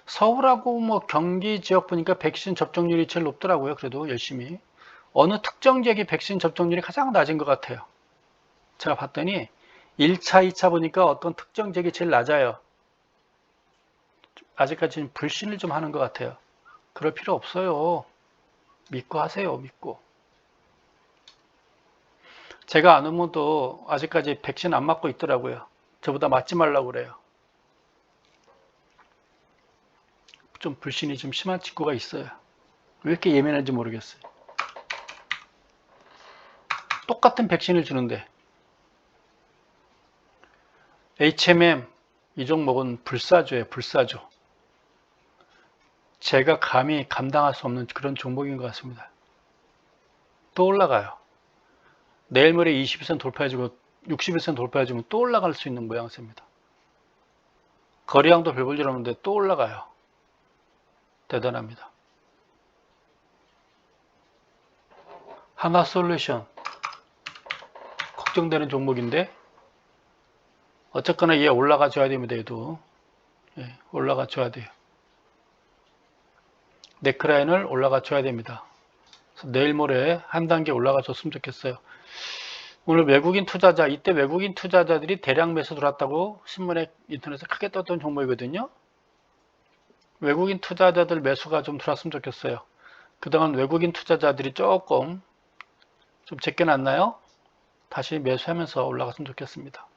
서울하고 뭐 경기 지역 보니까 백신 접종률이 제일 높더라고요. 그래도 열심히. 어느 특정 지역이 백신 접종률이 가장 낮은 것 같아요. 제가 봤더니 1차, 2차 보니까 어떤 특정 지역이 제일 낮아요. 아직까지는 불신을 좀 하는 것 같아요. 그럴 필요 없어요. 믿고 하세요. 믿고. 제가 아는 분도 아직까지 백신 안 맞고 있더라고요. 저보다 맞지 말라고 그래요. 좀 불신이 좀 심한 친구가 있어요. 왜 이렇게 예민한지 모르겠어요. 똑같은 백신을 주는데 HMM 이 종목은 불사조예요. 불사조. 제가 감히 감당할 수 없는 그런 종목인 것 같습니다. 또 올라가요. 내일 모레 20일선 돌파해주고 60일선 돌파해주면 또 올라갈 수 있는 모양새입니다. 거래량도 별볼일 없는데 또 올라가요. 대단합니다. 하나솔루션 걱정되는 종목인데 어쨌거나 얘 올라가 줘야 됩니다. 얘도 올라가 줘야 돼요. 네크라인을 올라가 줘야 됩니다. 그래서 내일 모레 한 단계 올라가 줬으면 좋겠어요. 오늘 외국인 투자자, 이때 외국인 투자자들이 대량 매수 들어왔다고 신문에 인터넷에 크게 떴던 종목이거든요. 외국인 투자자들 매수가 좀 들어왔으면 좋겠어요. 그동안 외국인 투자자들이 조금 좀 제껴놨나요? 다시 매수하면서 올라갔으면 좋겠습니다.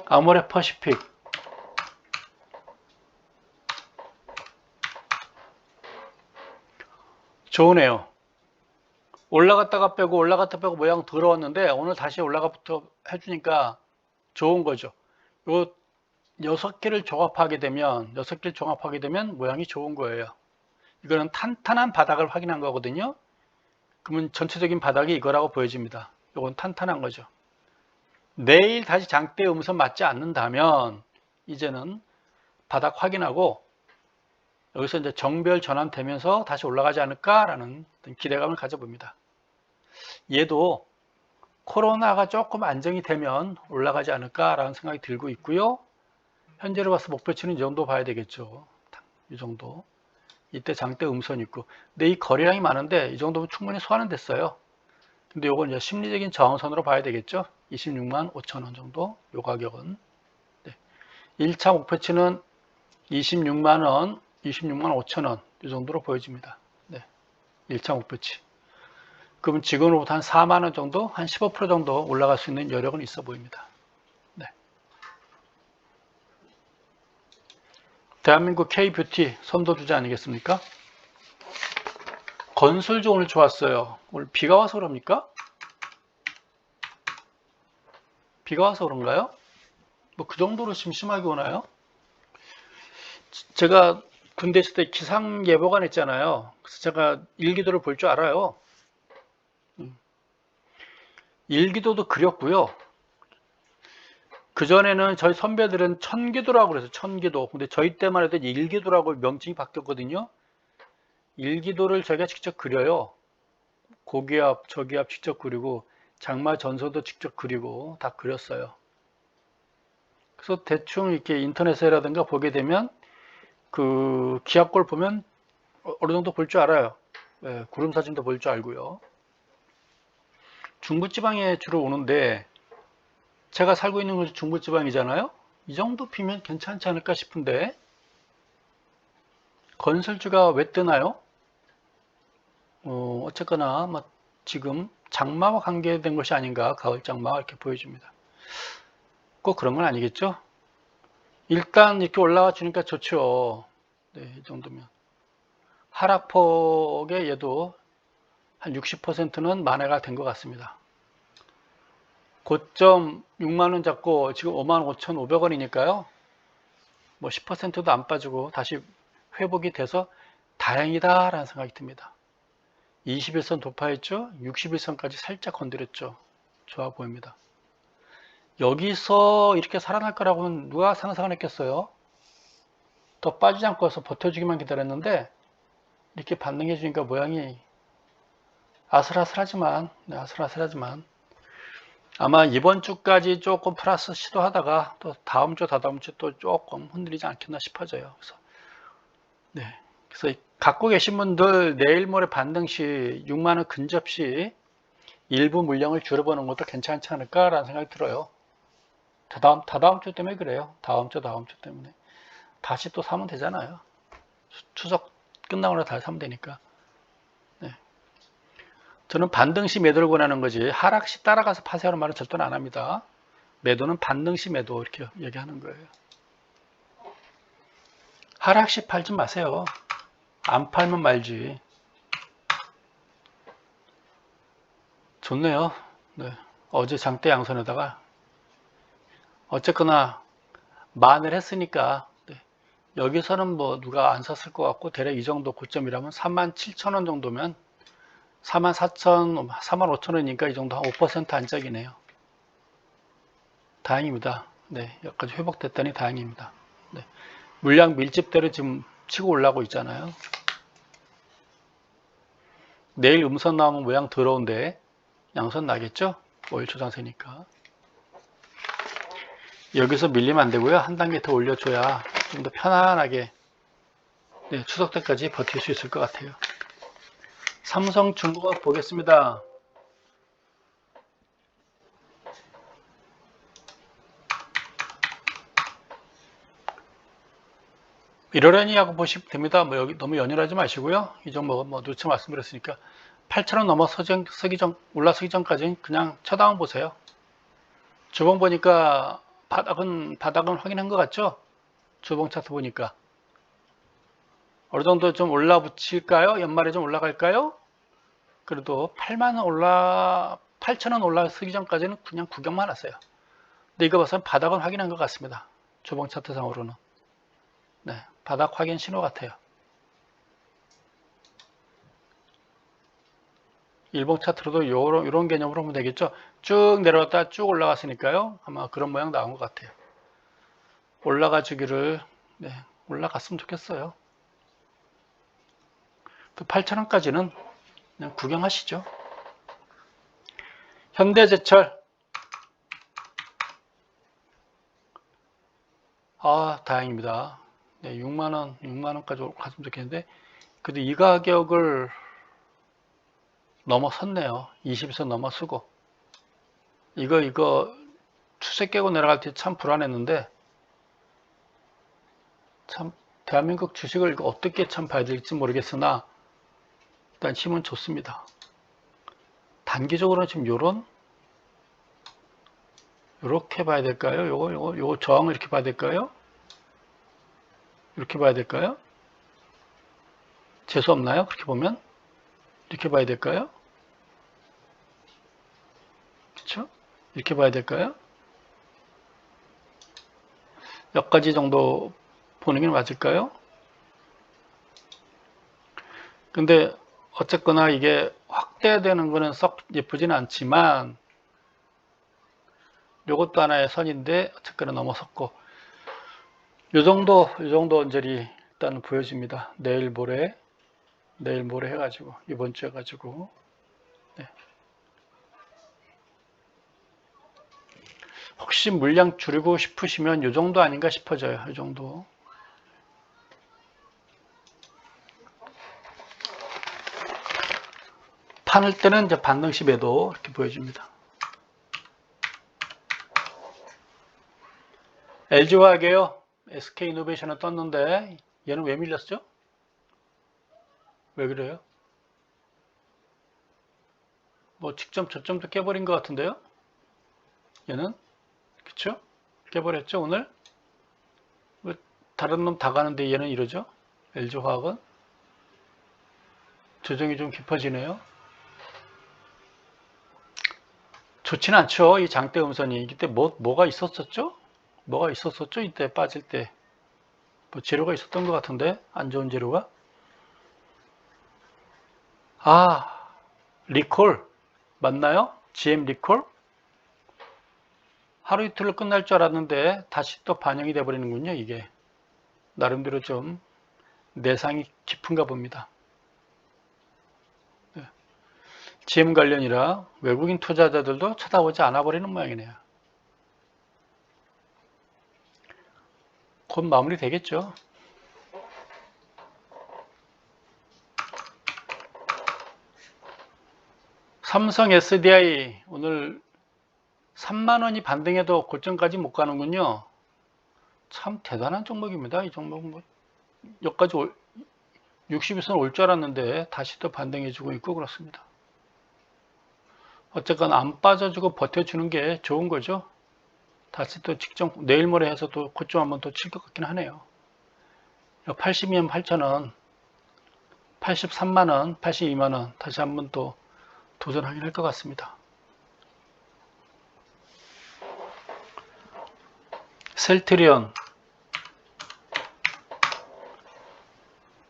아모레 퍼시픽 좋으네요. 올라갔다가 빼고 올라갔다 빼고 모양 더러웠는데 오늘 다시 올라가부터 해주니까 좋은 거죠. 요 6개를 종합하게 되면 모양이 좋은 거예요. 이거는 탄탄한 바닥을 확인한 거거든요. 그러면 전체적인 바닥이 이거라고 보여집니다. 이건 탄탄한 거죠. 내일 다시 장대 음선 맞지 않는다면 이제는 바닥 확인하고 여기서 이제 정별 전환되면서 다시 올라가지 않을까라는 기대감을 가져봅니다. 얘도 코로나가 조금 안정이 되면 올라가지 않을까라는 생각이 들고 있고요. 현재로 봐서 목표치는 이 정도 봐야 되겠죠. 이 정도. 이때 장대 음선이 있고. 근데 이 거래량이 많은데 이 정도면 충분히 소화는 됐어요. 근데 요건 이제 심리적인 저항선으로 봐야 되겠죠. 26만 5천 원 정도. 요 가격은. 네. 1차 목표치는 26만 원, 26만 5천 원. 이 정도로 보여집니다. 네. 1차 목표치. 그러면 지금으로부터 한 4만 원 정도, 한 15% 정도 올라갈 수 있는 여력은 있어 보입니다. 네. 대한민국 K뷰티 선도주자 아니겠습니까? 건설주 오늘 좋았어요. 오늘 비가 와서 그럽니까? 비가 와서 그런가요? 뭐 그 정도로 심심하게 오나요? 제가 군대 있을 때 기상예보관 했잖아요. 그래서 제가 일기도를 볼 줄 알아요. 일기도도 그렸고요. 그전에는 저희 선배들은 천기도라고 그래서 천기도. 근데 저희 때만 해도 일기도라고 명칭이 바뀌었거든요. 일기도를 저희가 직접 그려요. 고기압, 저기압 직접 그리고 장마 전소도 직접 그리고 다 그렸어요. 그래서 대충 이렇게 인터넷에라든가 보게 되면 그 기압골 보면 어느 정도 볼 줄 알아요. 네, 구름 사진도 볼 줄 알고요. 중부지방에 주로 오는데 제가 살고 있는 곳이 중부지방이잖아요. 이 정도 비면 괜찮지 않을까 싶은데 건설주가 왜 뜨나요? 어쨌거나 뭐 지금 장마와 관계된 것이 아닌가, 가을 장마 이렇게 보여집니다. 꼭 그런 건 아니겠죠? 일단 이렇게 올라와 주니까 좋죠. 네, 이 정도면. 하락폭에 얘도 한 60%는 만회가 된 것 같습니다. 고점 6만원 잡고 지금 55,500원이니까요. 뭐 10%도 안 빠지고 다시 회복이 돼서 다행이다 라는 생각이 듭니다. 21선 돌파했죠. 61선까지 살짝 건드렸죠. 좋아 보입니다. 여기서 이렇게 살아날 거라고는 누가 상상을 했겠어요? 더 빠지지 않고 와서 버텨주기만 기다렸는데 이렇게 반등해 주니까 모양이 아슬아슬하지만 아마 이번 주까지 조금 플러스 시도하다가 또 다음 주, 다다음 주 또 조금 흔들리지 않겠나 싶어져요. 그래서 갖고 계신 분들 내일 모레 반등 시 6만원 근접 시 일부 물량을 줄여보는 것도 괜찮지 않을까라는 생각이 들어요. 다다음 주 때문에 그래요. 다음 주 때문에. 다시 또 사면 되잖아요. 추석 끝나고 나서 다시 사면 되니까. 네. 저는 반등시 매도를 권하는 거지 하락시 따라가서 파세요라는 말은 절대로 안 합니다. 매도는 반등시 매도 이렇게 얘기하는 거예요. 하락시 팔지 마세요. 안 팔면 말지. 좋네요. 네. 어제 장대 양선에다가 어쨌거나 만을 했으니까 여기서는 뭐 누가 안 샀을 것 같고 대략 이 정도 고점이라면 37,000원 정도면 44,000, 45,000원이니까 이 정도 한 5% 안짝이네요. 다행입니다. 네, 여기까지 회복됐다니 다행입니다. 네. 물량 밀집대로 지금 치고 올라오고 있잖아요. 내일 음선 나오면 모양 더러운데 양선 나겠죠? 5일 초장세니까. 여기서 밀리면 안 되고요. 한 단계 더 올려줘야 좀 더 편안하게 추석 때까지 버틸 수 있을 것 같아요. 삼성중공업 보겠습니다. 이러려니 하고 보시면 됩니다. 뭐 여기 너무 연연하지 마시고요. 이 종목은 뭐 누차 말씀드렸으니까 8,000원 넘어 올라서기 전까지는 그냥 쳐다만 보세요. 주봉 보니까 바닥은 확인한 것 같죠? 주봉 차트 보니까. 어느 정도 좀 올라붙일까요? 연말에 좀 올라갈까요? 그래도 8,000원 올라서기 전까지는 그냥 구경만 하세요. 근데 이거 봐서 바닥은 확인한 것 같습니다. 주봉 차트상으로는. 네, 바닥 확인 신호 같아요. 일봉 차트로도 이런 개념으로 보면 되겠죠. 쭉 내려왔다 쭉 올라갔으니까요. 아마 그런 모양 나온 것 같아요. 올라가 주기를, 네, 올라갔으면 좋겠어요. 그 8,000원까지는 그냥 구경하시죠. 현대제철. 다행입니다. 네, 6만원까지 갔으면 좋겠는데, 그래도 이 가격을 넘어섰네요. 20에서 넘어서고. 이거 추세 깨고 내려갈 때 참 불안했는데, 참, 대한민국 주식을 이거 어떻게 참 봐야 될지 모르겠으나, 일단 힘은 좋습니다. 단기적으로는 지금 요렇게 봐야 될까요? 요거 저항을 이렇게 봐야 될까요? 이렇게 봐야 될까요? 재수 없나요? 그렇게 보면? 이렇게 봐야 될까요? 그쵸? 이렇게 봐야 될까요? 몇 가지 정도 보는 게 맞을까요? 근데 어쨌거나 이게 확대되는 거는 썩 예쁘진 않지만 요것도 하나의 선인데 어쨌거나 넘어섰고 요 정도 언저리 일단 보여집니다. 내일 모레 해가지고 이번 주 해가지고 네. 혹시 물량 줄이고 싶으시면 요 정도 아닌가 싶어져요. 요 정도. 파는 때는 이제 반등시 매도 이렇게 보여줍니다. LG화학이에요. SK이노베이션은 떴는데 얘는 왜 밀렸죠? 왜 그래요? 뭐 직접 저점도 깨버린 것 같은데요? 얘는 그쵸? 깨버렸죠 오늘? 뭐 다른 놈 다 가는데 얘는 이러죠? LG화학은 조정이 좀 깊어지네요. 좋지는 않죠. 이 장대 음선이 이때 뭐가 있었었죠? 뭐가 있었었죠? 이때 빠질 때 뭐 재료가 있었던 것 같은데 안 좋은 재료가 리콜 맞나요? GM 리콜 하루 이틀로 끝날 줄 알았는데 다시 또 반영이 돼 버리는군요. 이게 나름대로 좀 내상이 깊은가 봅니다. 네. GM 관련이라 외국인 투자자들도 쳐다보지 않아 버리는 모양이네요. 곧 마무리 되겠죠. 삼성 SDI 오늘 3만원이 반등해도 고점까지 못 가는군요. 참 대단한 종목입니다. 이 종목은 여기까지 60에서는 올 줄 알았는데 다시 또 반등해주고 있고 그렇습니다. 어쨌건 안 빠져주고 버텨주는 게 좋은 거죠. 다시 또 직전 내일 모레 해서 또 고점 한번 또 칠 것 같긴 하네요. 80이면 8,000원, 83만원, 82만원 다시 한번 또 도전하긴 할 것 같습니다. 셀트리온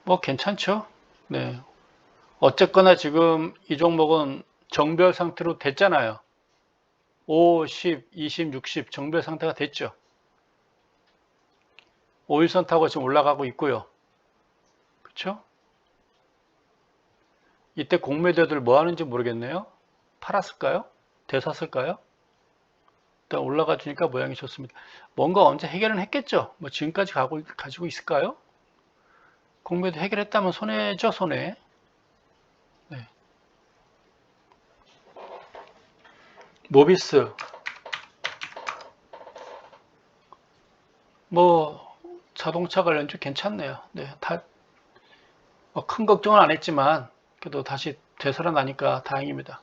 뭐 괜찮죠. 네. 어쨌거나 지금 이 종목은 정별 상태로 됐잖아요. 5, 10, 20, 60 정별 상태가 됐죠. 5일선 타고 지금 올라가고 있고요. 그렇죠? 이때 공매도들 뭐 하는지 모르겠네요. 팔았을까요? 대샀을까요? 일단 올라가 주니까 모양이 좋습니다. 뭔가 언제 해결은 했겠죠. 뭐 지금까지 가지고 있을까요? 공매도 해결했다면 손해죠, 손해. 네. 모비스 뭐 자동차 관련주 괜찮네요. 네, 큰 걱정은 안 했지만 그래도 다시 되살아나니까 다행입니다.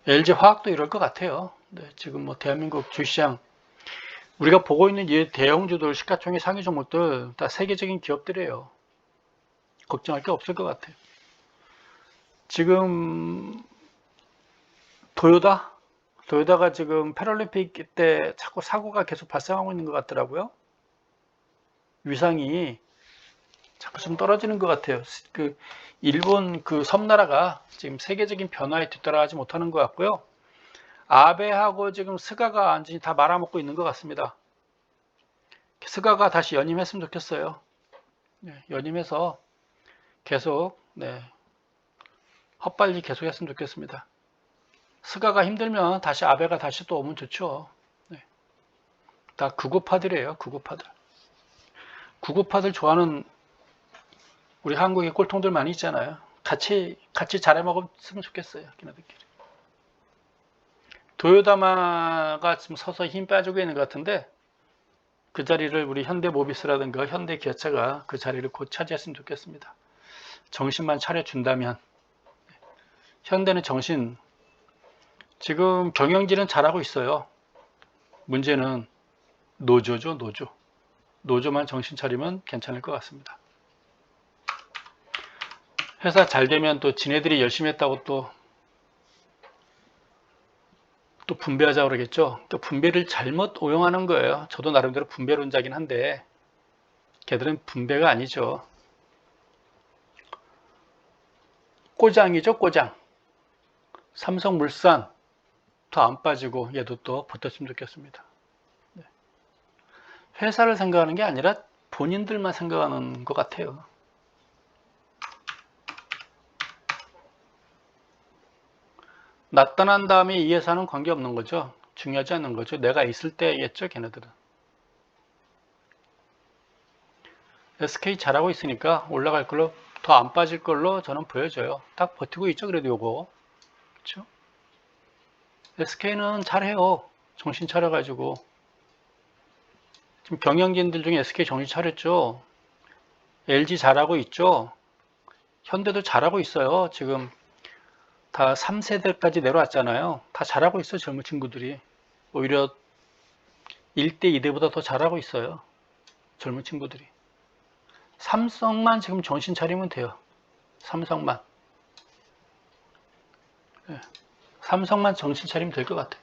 LG화학도 이럴 것 같아요. 네, 지금 뭐 대한민국 주시장 우리가 보고 있는 이 대형주들 시가총액 상위 종목들 다 세계적인 기업들이에요. 걱정할 게 없을 것 같아요. 지금 도요다가 지금 패럴림픽 때 자꾸 사고가 계속 발생하고 있는 것 같더라고요. 위상이 자꾸 좀 떨어지는 것 같아요. 그 일본 그 섬나라가 지금 세계적인 변화에 뒤따라가지 못하는 것 같고요. 아베하고 지금 스가가 완전히 다 말아먹고 있는 것 같습니다. 스가가 다시 연임했으면 좋겠어요. 네, 연임해서 계속 헛발질 계속했으면 좋겠습니다. 스가가 힘들면 다시 아베가 다시 또 오면 좋죠. 네. 다 극우파들이에요. 극우파들. 극우파들 좋아하는 우리 한국의 꼴통들 많이 있잖아요. 같이 잘해 먹었으면 좋겠어요. 걔네들끼리. 도요다마가 지금 서서 힘 빠지고 있는 것 같은데 그 자리를 우리 현대모비스라든가 현대기아차가 그 자리를 곧 차지했으면 좋겠습니다. 정신만 차려준다면. 현대는 정신, 지금 경영진은 잘하고 있어요. 문제는 노조죠, 노조. 노조만 정신 차리면 괜찮을 것 같습니다. 회사 잘 되면 또 지네들이 열심히 했다고 또 분배하자고 그러겠죠. 또 분배를 잘못 오용하는 거예요. 저도 나름대로 분배론자긴 한데 걔들은 분배가 아니죠. 꼬장이죠, 꼬장. 삼성물산 더 안 빠지고 얘도 또 버텼으면 좋겠습니다. 회사를 생각하는 게 아니라 본인들만 생각하는 것 같아요. 나타난 다음에 이 회사는 관계없는 거죠. 중요하지 않는 거죠. 내가 있을 때겠죠, 걔네들은. SK 잘하고 있으니까 올라갈 걸로, 더 안 빠질 걸로 저는 보여져요. 딱 버티고 있죠, 그래도 요거. 그렇죠? SK는 잘해요. 정신 차려가지고. 지금 경영진들 중에 SK 정신 차렸죠. LG 잘하고 있죠. 현대도 잘하고 있어요. 지금 다 3세대까지 내려왔잖아요. 다 잘하고 있어요. 젊은 친구들이. 오히려 1대, 2대보다 더 잘하고 있어요. 젊은 친구들이. 삼성만 지금 정신 차리면 돼요. 삼성만. 네. 삼성만 정신 차리면 될 것 같아요.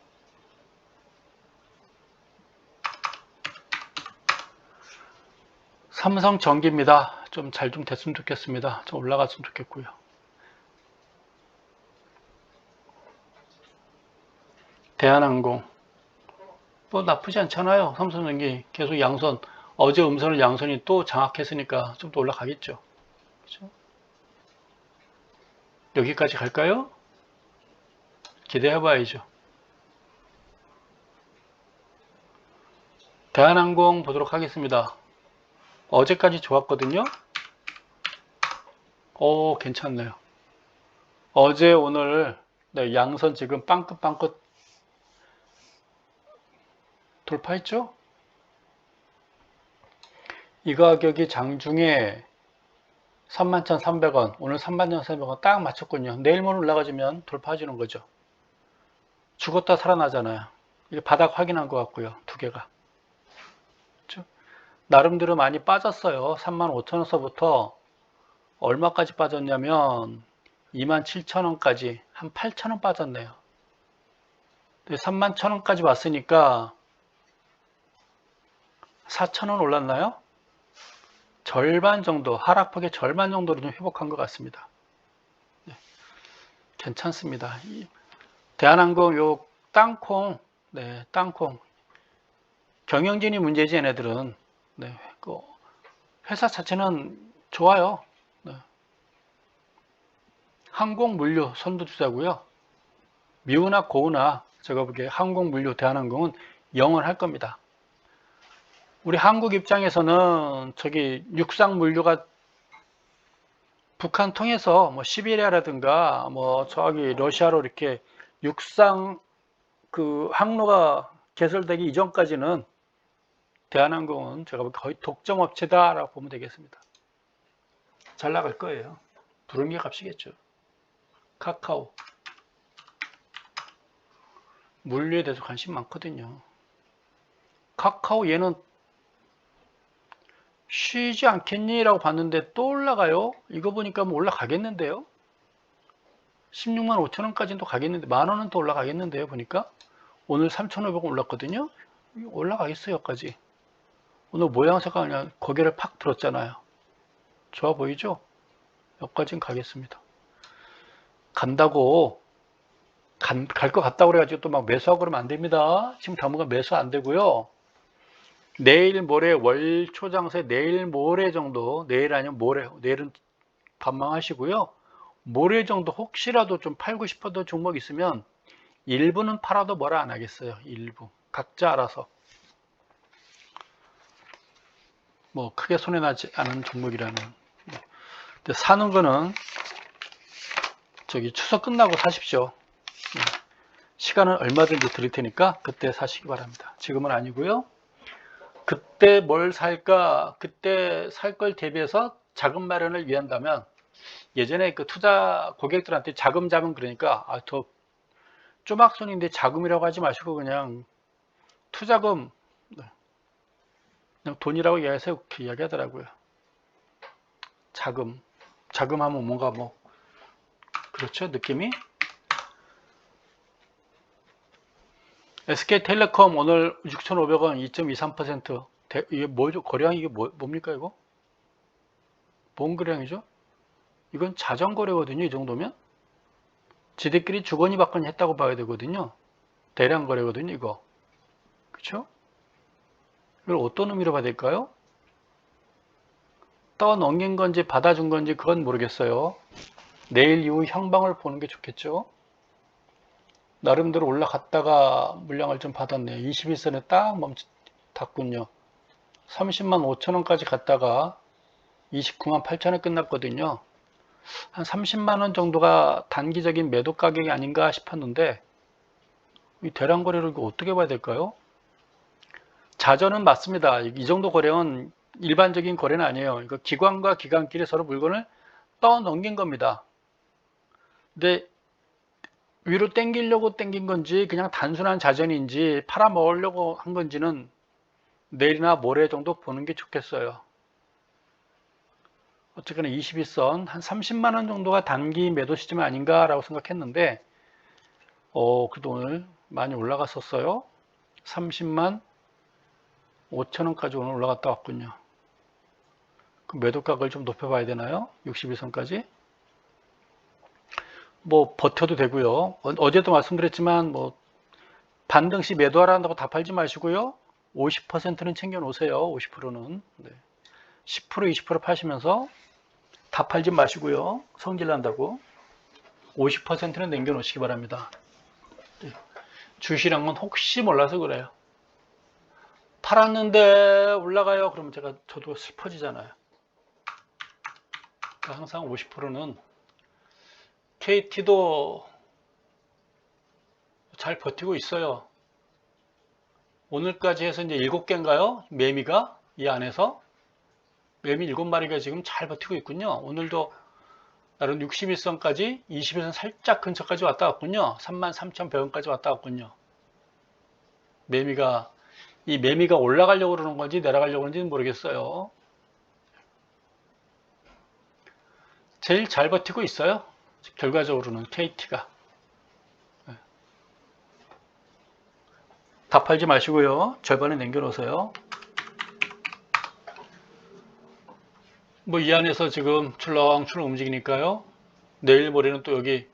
삼성전기입니다. 좀 잘 좀 됐으면 좋겠습니다. 좀 올라갔으면 좋겠고요. 대한항공. 뭐 나쁘지 않잖아요. 삼성전기 계속 양선. 어제 음선을 양선이 또 장악했으니까 좀 더 올라가겠죠. 그렇죠? 여기까지 갈까요? 기대해봐야죠. 대한항공 보도록 하겠습니다. 어제까지 좋았거든요. 오, 괜찮네요. 어제 오늘 양선 지금 빵긋빵긋 돌파했죠? 이 가격이 장중에 31,300원, 오늘 31,300원 딱 맞췄군요. 내일 모레 올라가지면 돌파해주는 거죠. 죽었다 살아나잖아요. 이게 바닥 확인한 것 같고요. 두 개가. 그렇죠? 나름대로 많이 빠졌어요. 35,000원서부터 얼마까지 빠졌냐면 27,000원까지 한 8,000원 빠졌네요. 31,000원까지 왔으니까 4,000원 올랐나요? 절반 정도, 하락폭의 절반 정도로 좀 회복한 것 같습니다. 네, 괜찮습니다. 대한항공 요 땅콩, 땅콩. 경영진이 문제지 얘네들은. 그 회사 자체는 좋아요. 항공물류 선두주자고요. 미우나 고우나 제가 보기에 항공물류 대한항공은 영원할 겁니다. 우리 한국 입장에서는 저기 육상물류가 북한 통해서 뭐 시베리아라든가 뭐 저기 러시아로 이렇게 육상 그 항로가 개설되기 이전까지는 대한항공은 제가 보기에 거의 독점업체다라고 보면 되겠습니다. 잘 나갈 거예요. 부른 게 값이겠죠. 카카오. 물류에 대해서 관심 많거든요. 카카오 얘는 쉬지 않겠니? 라고 봤는데 또 올라가요? 이거 보니까 뭐 올라가겠는데요? 16만 5천 원까지는 또 가겠는데, 만원은 또 올라가겠는데요? 보니까. 오늘 3,500원 올랐거든요. 올라가겠어요, 여기까지. 오늘 모양새가 그냥 고개를 팍 들었잖아요. 좋아 보이죠? 여기까지는 가겠습니다. 간다고, 갈 것 같다고 그래가지고 또 막 매수하고 그러면 안 됩니다. 지금 당분간 매수 안 되고요. 내일 모레 월 초장세 내일 모레 정도, 내일 아니면 모레, 내일은 반망하시고요. 모레 정도 혹시라도 좀 팔고 싶어도 종목 있으면 일부는 팔아도 뭐라 안 하겠어요. 일부. 각자 알아서. 뭐 크게 손해나지 않은 종목이라는. 근데 사는 거는 저기 추석 끝나고 사십시오. 시간은 얼마든지 드릴 테니까 그때 사시기 바랍니다. 지금은 아니고요. 그때 뭘 살까? 그때 살 걸 대비해서 자금 마련을 위한다면 예전에 그 투자 고객들한테 자금 그러니까 더 쪼막손인데 자금이라고 하지 마시고 그냥 투자금, 그냥 돈이라고 이야기해서 그렇게 이야기하더라고요. 자금 하면 뭔가 뭐 그렇죠, 느낌이. SK텔레콤 오늘 6,500원 2.23%. 이게 뭐죠? 거래량 이게 뭡니까 이거? 뭔 거래량이죠? 이건 자전거래거든요. 이 정도면 지들끼리 주거니 받거니 했다고 봐야 되거든요. 대량 거래거든요 이거. 그렇죠? 이걸 어떤 의미로 봐야 될까요? 떠넘긴 건지 받아준 건지 그건 모르겠어요. 내일 이후 형방을 보는 게 좋겠죠. 나름대로 올라갔다가 물량을 좀 받았네요. 21선에 딱 닿군요. 30만 5천원까지 갔다가 29만 8천원에 끝났거든요. 한 30만원 정도가 단기적인 매도 가격이 아닌가 싶었는데 이 대량 거래를 어떻게 봐야 될까요? 자전은 맞습니다. 이 정도 거래는 일반적인 거래는 아니에요. 이거 기관과 기관끼리 서로 물건을 떠넘긴 겁니다. 근데 위로 땡기려고 땡긴 건지 그냥 단순한 자전인지 팔아먹으려고 한 건지는 내일이나 모레 정도 보는 게 좋겠어요. 어쨌거나 21선 한 30만원 정도가 단기 매도 시점 아닌가 라고 생각했는데 그래도 오늘 많이 올라갔었어요. 30만 5천원까지 오늘 올라갔다 왔군요. 그 매도각을 좀 높여봐야 되나요? 61선까지 뭐 버텨도 되고요. 어제도 말씀드렸지만 뭐 반등시 매도하라고 다 팔지 마시고요. 50%는 챙겨 놓으세요. 50%는 10% 20% 파시면서 다 팔지 마시고요. 성질 난다고 50%는 남겨 놓으시기 바랍니다. 주시량은 혹시 몰라서 그래요. 팔았는데 올라가요. 그러면 저도 슬퍼지잖아요. 그러니까 항상 50%는 KT도 잘 버티고 있어요. 오늘까지 해서 이제 7개인가요? 매미가 이 안에서 매미 7마리가 지금 잘 버티고 있군요. 오늘도 나름 61선까지 21선 살짝 근처까지 왔다 갔군요. 33,100원까지 왔다 갔군요. 이 매미가 올라가려고 그러는 건지 내려가려고 하는지는 모르겠어요. 제일 잘 버티고 있어요. 결과적으로는 KT가. 다 팔지 마시고요. 절반에 남겨놓으세요. 뭐 이 안에서 지금 출렁출렁 움직이니까요. 내일 모레는 또 여기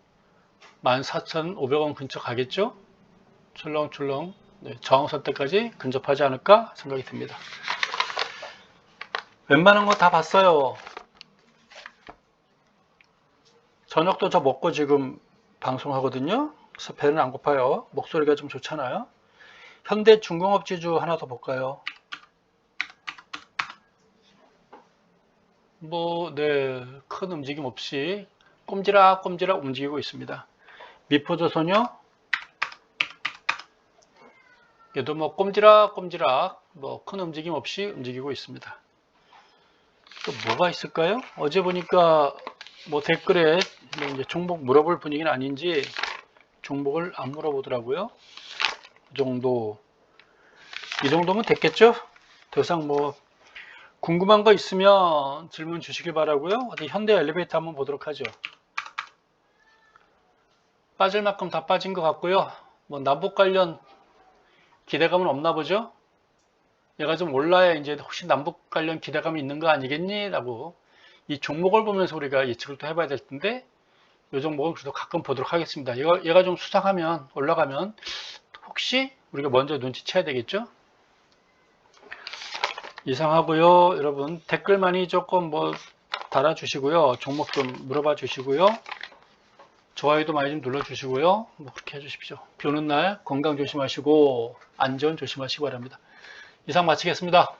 14,500원 근처 가겠죠? 출렁출렁 저항선 때까지 근접하지 않을까 생각이 듭니다. 웬만한 거 다 봤어요. 저녁도 저 먹고 지금 방송하거든요. 그래서 배는 안 고파요. 목소리가 좀 좋잖아요. 현대중공업지주 하나 더 볼까요? 큰 움직임 없이 꼼지락꼼지락 움직이고 있습니다. 미포조선요? 얘도 뭐 꼼지락꼼지락 큰 움직임 없이 움직이고 있습니다. 또 뭐가 있을까요? 어제 보니까 댓글에 이제 종목 물어볼 분위기는 아닌지 종목을 안 물어보더라고요. 이 정도면 됐겠죠? 더 이상 궁금한 거 있으면 질문 주시길 바라고요. 어디 현대 엘리베이터 한번 보도록 하죠. 빠질 만큼 다 빠진 것 같고요. 남북 관련 기대감은 없나 보죠? 얘가 좀 올라야 이제 혹시 남북 관련 기대감이 있는 거 아니겠니? 라고 이 종목을 보면서 우리가 예측을 또 해봐야 될 텐데 이 종목은 그래도 가끔 보도록 하겠습니다. 얘가 좀 수상하면 올라가면 혹시 우리가 먼저 눈치채야 되겠죠? 이상하고요. 여러분 댓글 많이 조금 뭐 달아주시고요. 종목 좀 물어봐 주시고요. 좋아요도 많이 좀 눌러주시고요. 뭐 그렇게 해주십시오. 비 오는 날 건강 조심하시고 안전 조심하시기 바랍니다. 이상 마치겠습니다.